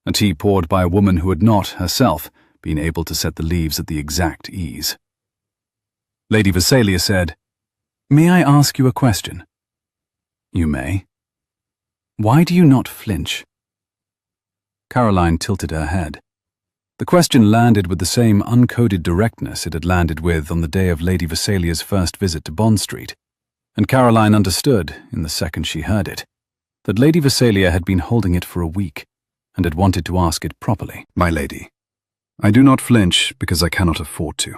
A tea poured by a woman who had not, herself, been able to set the leaves at the exact ease. Lady Visalia said, May I ask you a question? You may. Why do you not flinch? Caroline tilted her head. The question landed with the same uncoded directness it had landed with on the day of Lady Vesalia's first visit to Bond Street, and Caroline understood, in the second she heard it, that Lady Vesalia had been holding it for a week and had wanted to ask it properly. My lady, I do not flinch because I cannot afford to.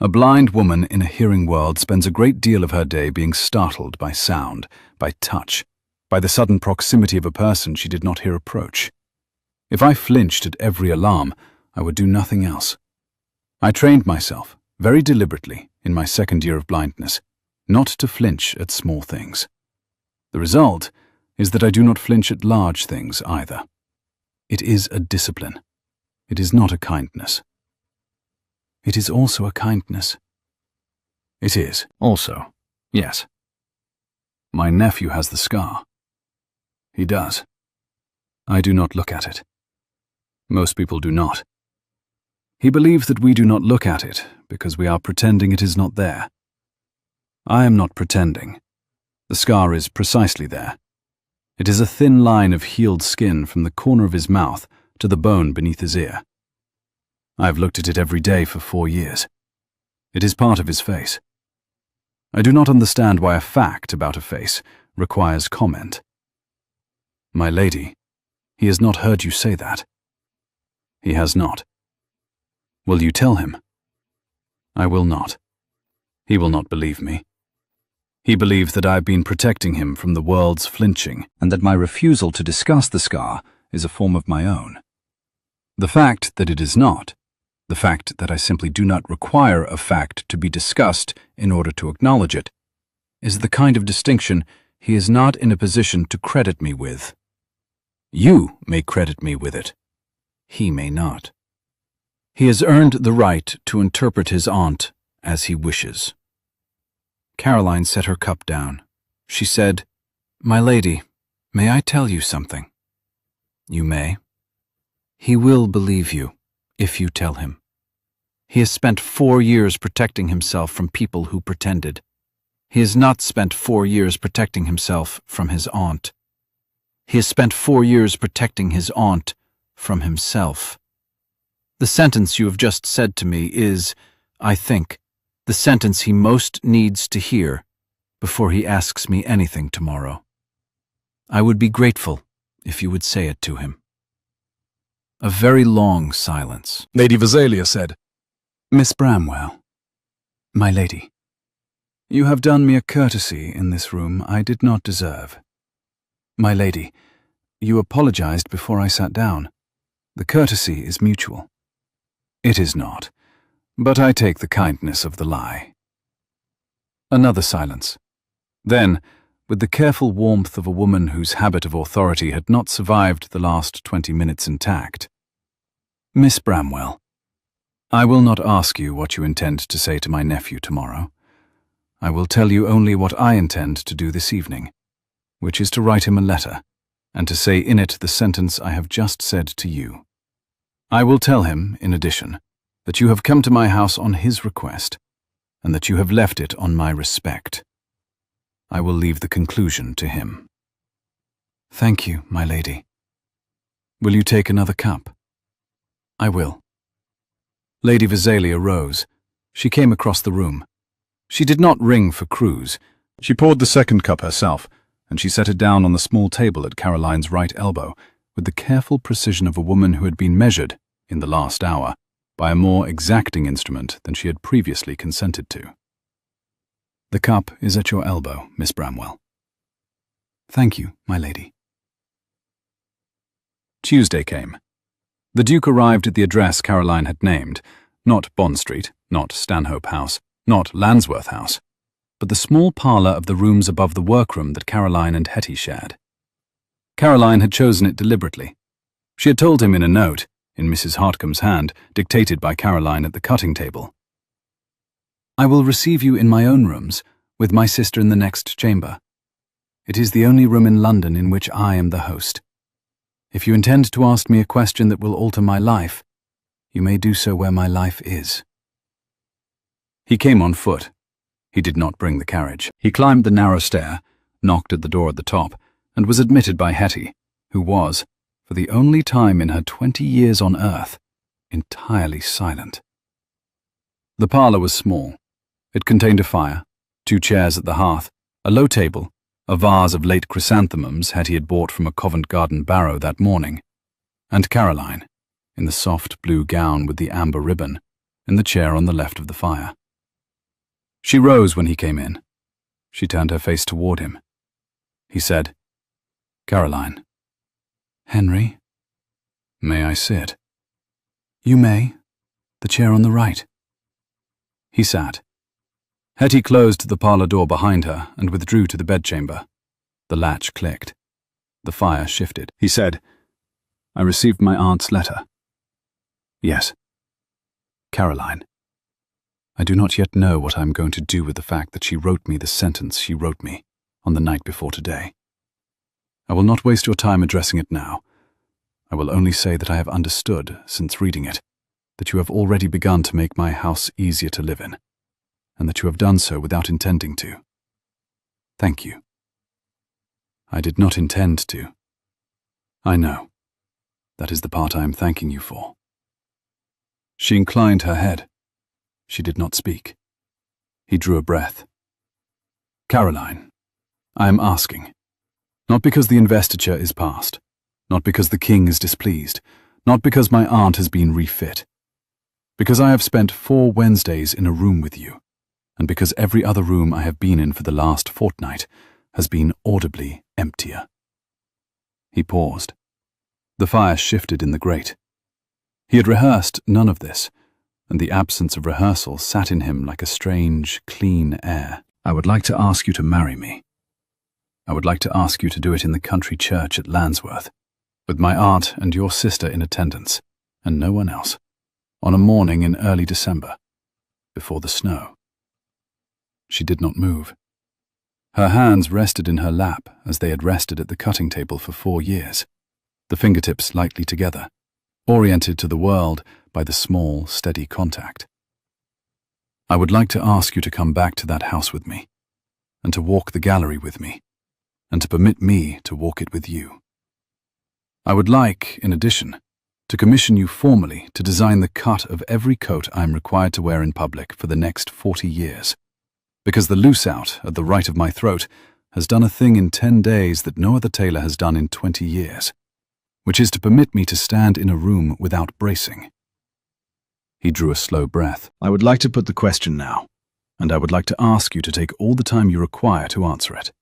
A blind woman in a hearing world spends a great deal of her day being startled by sound, by touch, by the sudden proximity of a person she did not hear approach. If I flinched at every alarm, I would do nothing else. I trained myself, very deliberately, in my second year of blindness, not to flinch at small things. The result is that I do not flinch at large things either. It is a discipline. It is not a kindness. It is also a kindness. It is, also, yes. My nephew has the scar. He does. I do not look at it. Most people do not. He believes that we do not look at it because we are pretending it is not there. I am not pretending. The scar is precisely there. It is a thin line of healed skin from the corner of his mouth to the bone beneath his ear. I have looked at it every day for 4 years. It is part of his face. I do not understand why a fact about a face requires comment. My lady, he has not heard you say that. He has not. Will you tell him? I will not. He will not believe me. He believes that I have been protecting him from the world's flinching, and that my refusal to discuss the scar is a form of my own. The fact that it is not, the fact that I simply do not require a fact to be discussed in order to acknowledge it, is the kind of distinction he is not in a position to credit me with. You may credit me with it. He may not. He has earned the right to interpret his aunt as he wishes. Caroline set her cup down. She said, "My lady, may I tell you something?" "You may." "He will believe you, if you tell him. He has spent 4 years protecting himself from people who pretended. He has not spent 4 years protecting himself from his aunt. He has spent 4 years protecting his aunt from himself. The sentence you have just said to me is, I think, the sentence he most needs to hear before he asks me anything tomorrow. I would be grateful if you would say it to him." A very long silence. Lady Vesalia said, "Miss Bramwell, my lady, you have done me a courtesy in this room I did not deserve. My lady, you apologized before I sat down. The courtesy is mutual." "It is not, but I take the kindness of the lie." Another silence. Then, with the careful warmth of a woman whose habit of authority had not survived the last 20 minutes intact. "Miss Bramwell, I will not ask you what you intend to say to my nephew tomorrow. I will tell you only what I intend to do this evening, which is to write him a letter, and to say in it the sentence I have just said to you. I will tell him, in addition, that you have come to my house on his request, and that you have left it on my respect. I will leave the conclusion to him." "Thank you, my lady. Will you take another cup?" "I will." Lady Vesalia rose. She came across the room. She did not ring for Cruz. She poured the second cup herself, and she set it down on the small table at Caroline's right elbow, with the careful precision of a woman who had been measured, in the last hour, by a more exacting instrument than she had previously consented to. "The cup is at your elbow, Miss Bramwell." "Thank you, my lady." Tuesday came. The Duke arrived at the address Caroline had named, not Bond Street, not Stanhope House, not Landsworth House, but the small parlour of the rooms above the workroom that Caroline and Hetty shared. Caroline had chosen it deliberately. She had told him in a note, in Mrs. Hartcomb's hand, dictated by Caroline at the cutting table, "I will receive you in my own rooms, with my sister in the next chamber. It is the only room in London in which I am the host. If you intend to ask me a question that will alter my life, you may do so where my life is." He came on foot. He did not bring the carriage. He climbed the narrow stair, knocked at the door at the top, and was admitted by Hetty, who was, for the only time in her 20 years on earth, entirely silent. The parlour was small. It contained a fire, 2 chairs at the hearth, a low table, a vase of late chrysanthemums Hetty had bought from a Covent Garden barrow that morning, and Caroline, in the soft blue gown with the amber ribbon, in the chair on the left of the fire. She rose when he came in. She turned her face toward him. He said, "Caroline." "Henry?" "May I sit?" "You may. The chair on the right." He sat. Hetty closed the parlour door behind her and withdrew to the bedchamber. The latch clicked. The fire shifted. He said, "I received my aunt's letter." "Yes." "Caroline, I do not yet know what I am going to do with the fact that she wrote me the sentence she wrote me on the night before today. I will not waste your time addressing it now. I will only say that I have understood, since reading it, that you have already begun to make my house easier to live in, and that you have done so without intending to. Thank you. I did not intend to. I know. That is the part I am thanking you for." She inclined her head. She did not speak. He drew a breath. "Caroline, I am asking, not because the investiture is past, not because the king is displeased, not because my aunt has been refit, because I have spent 4 Wednesdays in a room with you, and because every other room I have been in for the last fortnight has been audibly emptier." He paused. The fire shifted in the grate. He had rehearsed none of this, and the absence of rehearsal sat in him like a strange, clean air. "I would like to ask you to marry me. I would like to ask you to do it in the country church at Landsworth, with my aunt and your sister in attendance, and no one else, on a morning in early December, before the snow." She did not move. Her hands rested in her lap as they had rested at the cutting table for 4 years, the fingertips lightly together, oriented to the world by the small, steady contact. "I would like to ask you to come back to that house with me, and to walk the gallery with me, and to permit me to walk it with you. I would like, in addition, to commission you formally to design the cut of every coat I am required to wear in public for the next 40 years, because the loose-out at the right of my throat has done a thing in 10 days that no other tailor has done in 20 years, which is to permit me to stand in a room without bracing." He drew a slow breath. "I would like to put the question now, and I would like to ask you to take all the time you require to answer it."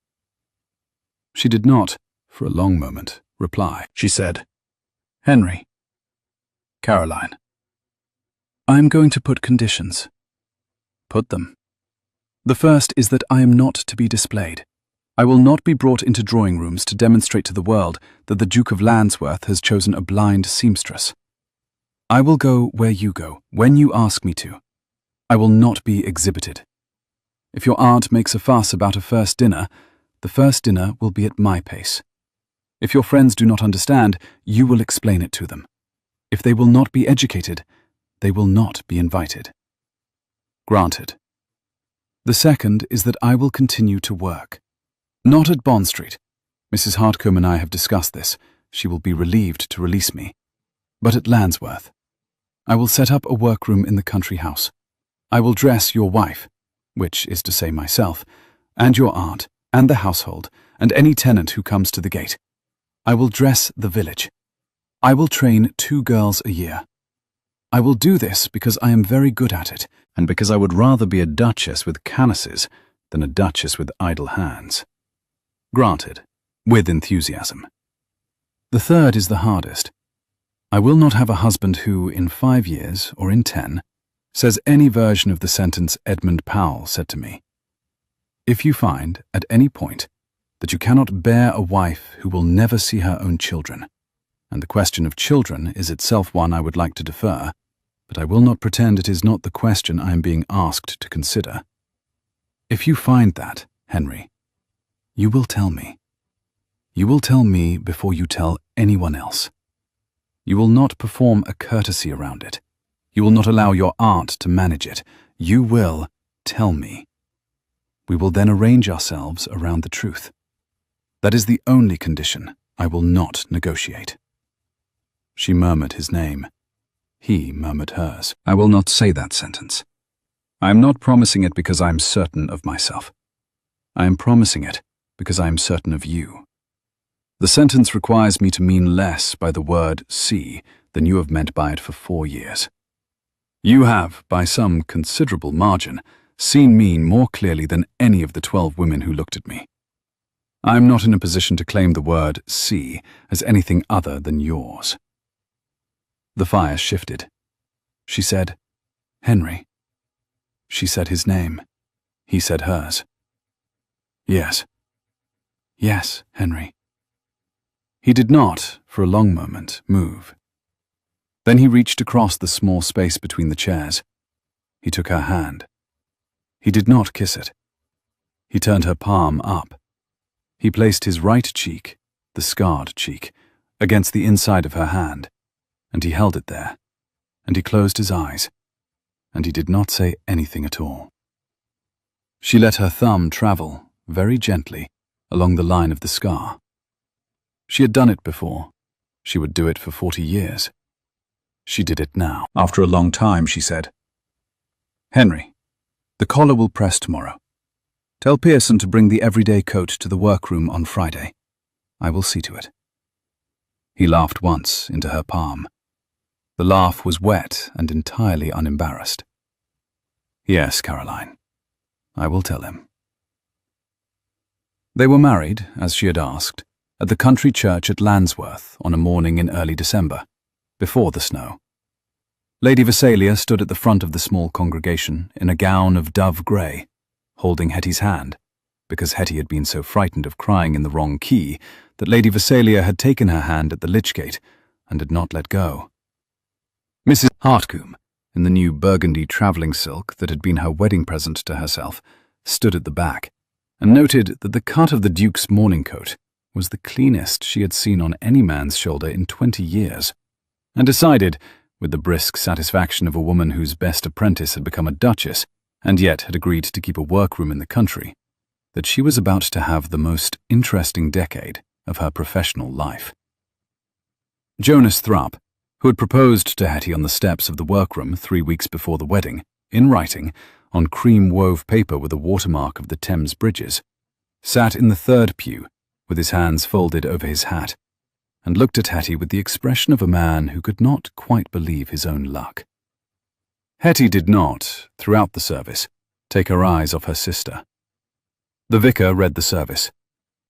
She did not, for a long moment, reply. She said, "Henry." "Caroline." "I am going to put conditions." "Put them." "The first is that I am not to be displayed. I will not be brought into drawing rooms to demonstrate to the world that the Duke of Landsworth has chosen a blind seamstress. I will go where you go, when you ask me to. I will not be exhibited. If your aunt makes a fuss about a first dinner, the first dinner will be at my pace. If your friends do not understand, you will explain it to them. If they will not be educated, they will not be invited." Granted. "The second is that I will continue to work. Not at Bond Street. Mrs. Hardcombe and I have discussed this. She will be relieved to release me. But at Landsworth. I will set up a workroom in the country house. I will dress your wife, which is to say myself, and your aunt, and the household, and any tenant who comes to the gate. I will dress the village. I will train 2 girls a year. I will do this because I am very good at it, and because I would rather be a duchess with canices than a duchess with idle hands." Granted, with enthusiasm. "The third is the hardest. I will not have a husband who, in 5 years, or in 10, says any version of the sentence Edmund Powell said to me. If you find, at any point, that you cannot bear a wife who will never see her own children, and the question of children is itself one I would like to defer, but I will not pretend it is not the question I am being asked to consider. If you find that, Henry, you will tell me. You will tell me before you tell anyone else. You will not perform a courtesy around it. You will not allow your aunt to manage it. You will tell me. We will then arrange ourselves around the truth. That is the only condition I will not negotiate." She murmured his name. He murmured hers. I will not say that sentence. I am not promising it because I am certain of myself. I am promising it because I am certain of you. The sentence requires me to mean less by the word see than you have meant by it for 4 years. You have, by some considerable margin, seen me more clearly than any of the 12 women who looked at me. I am not in a position to claim the word see as anything other than yours. The fire shifted. She said, Henry. She said his name. He said hers. Yes. Yes, Henry. He did not, for a long moment, move. Then he reached across the small space between the chairs. He took her hand. He did not kiss it. He turned her palm up. He placed his right cheek, the scarred cheek, against the inside of her hand, and he held it there, and he closed his eyes, and he did not say anything at all. She let her thumb travel, very gently, along the line of the scar. She had done it before. She would do it for 40 years. She did it now. After a long time, she said, Henry, the collar will press tomorrow. Tell Pearson to bring the everyday coat to the workroom on Friday. I will see to it. He laughed once into her palm. The laugh was wet and entirely unembarrassed. Yes, Caroline, I will tell him. They were married, as she had asked, at the country church at Landsworth on a morning in early December, before the snow. Lady Visalia stood at the front of the small congregation in a gown of dove grey, holding Hetty's hand, because Hetty had been so frightened of crying in the wrong key that Lady Visalia had taken her hand at the lich gate and had not let go. Mrs. Hartcombe, in the new burgundy travelling silk that had been her wedding present to herself, stood at the back and noted that the cut of the Duke's morning coat was the cleanest she had seen on any man's shoulder in 20 years, and decided, with the brisk satisfaction of a woman whose best apprentice had become a duchess and yet had agreed to keep a workroom in the country, that she was about to have the most interesting decade of her professional life. Jonas Thrupp, who had proposed to Hetty on the steps of the workroom 3 weeks before the wedding, in writing, on cream-wove paper with a watermark of the Thames bridges, sat in the third pew with his hands folded over his hat, and looked at Hetty with the expression of a man who could not quite believe his own luck. Hetty did not, throughout the service, take her eyes off her sister. The vicar read the service.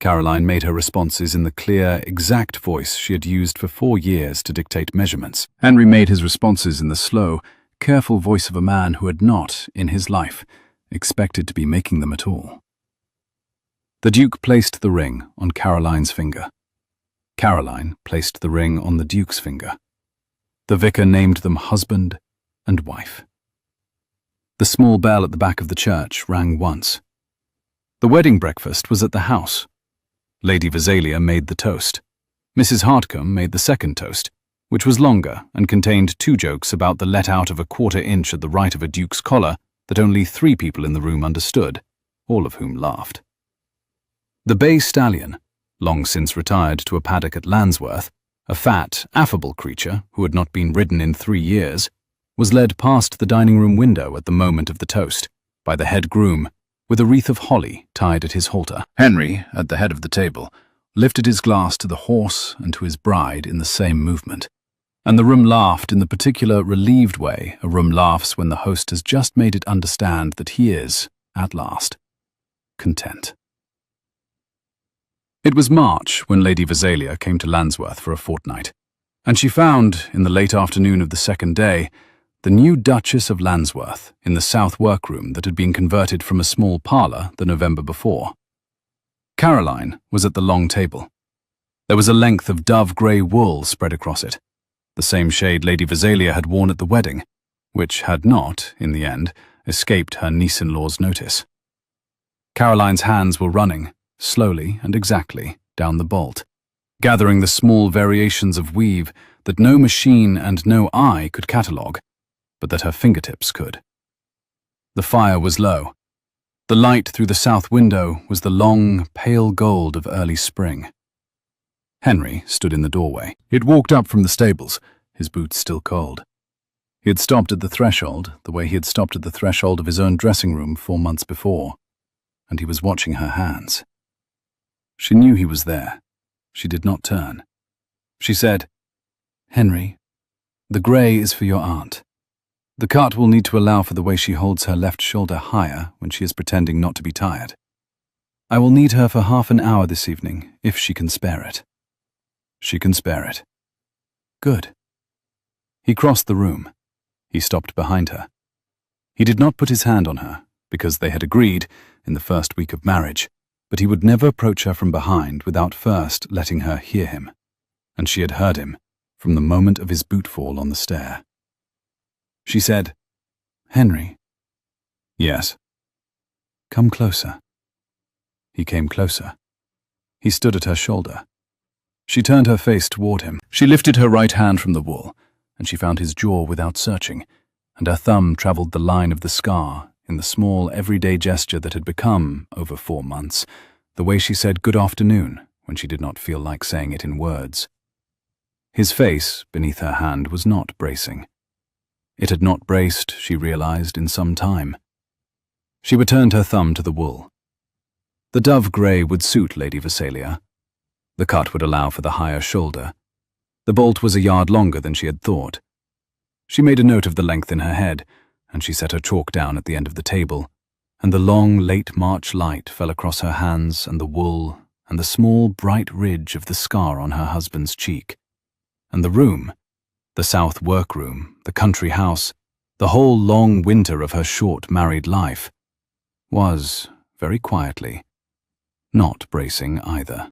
Caroline made her responses in the clear, exact voice she had used for 4 years to dictate measurements. Henry made his responses in the slow, careful voice of a man who had not, in his life, expected to be making them at all. The Duke placed the ring on Caroline's finger. Caroline placed the ring on the Duke's finger. The vicar named them husband and wife. The small bell at the back of the church rang once. The wedding breakfast was at the house. Lady Visalia made the toast. Mrs. Hartcombe made the second toast, which was longer and contained 2 jokes about the let-out of a 1/4 inch at the right of a duke's collar that only 3 people in the room understood, all of whom laughed. The bay stallion, long since retired to a paddock at Landsworth, a fat, affable creature who had not been ridden in 3 years, was led past the dining-room window at the moment of the toast by the head groom, with a wreath of holly tied at his halter. Henry, at the head of the table, lifted his glass to the horse and to his bride in the same movement, and the room laughed in the particular relieved way a room laughs when the host has just made it understand that he is, at last, content. It was March when Lady Visalia came to Landsworth for a fortnight, and she found, in the late afternoon of the second day, the new Duchess of Landsworth in the south workroom that had been converted from a small parlour the November before. Caroline was at the long table. There was a length of dove-grey wool spread across it, the same shade Lady Visalia had worn at the wedding, which had not, in the end, escaped her niece-in-law's notice. Caroline's hands were running, slowly and exactly, down the bolt, gathering the small variations of weave that no machine and no eye could catalogue, but that her fingertips could. The fire was low. The light through the south window was the long, pale gold of early spring. Henry stood in the doorway. He had walked up from the stables, his boots still cold. He had stopped at the threshold, the way he had stopped at the threshold of his own dressing room 4 months before, and he was watching her hands. She knew he was there. She did not turn. She said, "Henry, the grey is for your aunt. The cut will need to allow for the way she holds her left shoulder higher when she is pretending not to be tired. I will need her for half an hour this evening, if she can spare it." "She can spare it." "Good." He crossed the room. He stopped behind her. He did not put his hand on her, because they had agreed, in the first week of marriage, but he would never approach her from behind without first letting her hear him. And she had heard him, from the moment of his bootfall on the stair. She said, "Henry." "Yes." "Come closer." He came closer. He stood at her shoulder. She turned her face toward him. She lifted her right hand from the wool, and she found his jaw without searching, and her thumb travelled the line of the scar in the small, everyday gesture that had become, over 4 months, the way she said good afternoon when she did not feel like saying it in words. His face, beneath her hand, was not bracing. It had not braced, she realized, in some time. She returned her thumb to the wool. The dove grey would suit Lady Visalia. The cut would allow for the higher shoulder. The bolt was a yard longer than she had thought. She made a note of the length in her head, and she set her chalk down at the end of the table, and the long, late March light fell across her hands and the wool and the small, bright ridge of the scar on her husband's cheek. And the room, the south workroom, the country house, the whole long winter of her short married life, was, very quietly, not bracing either.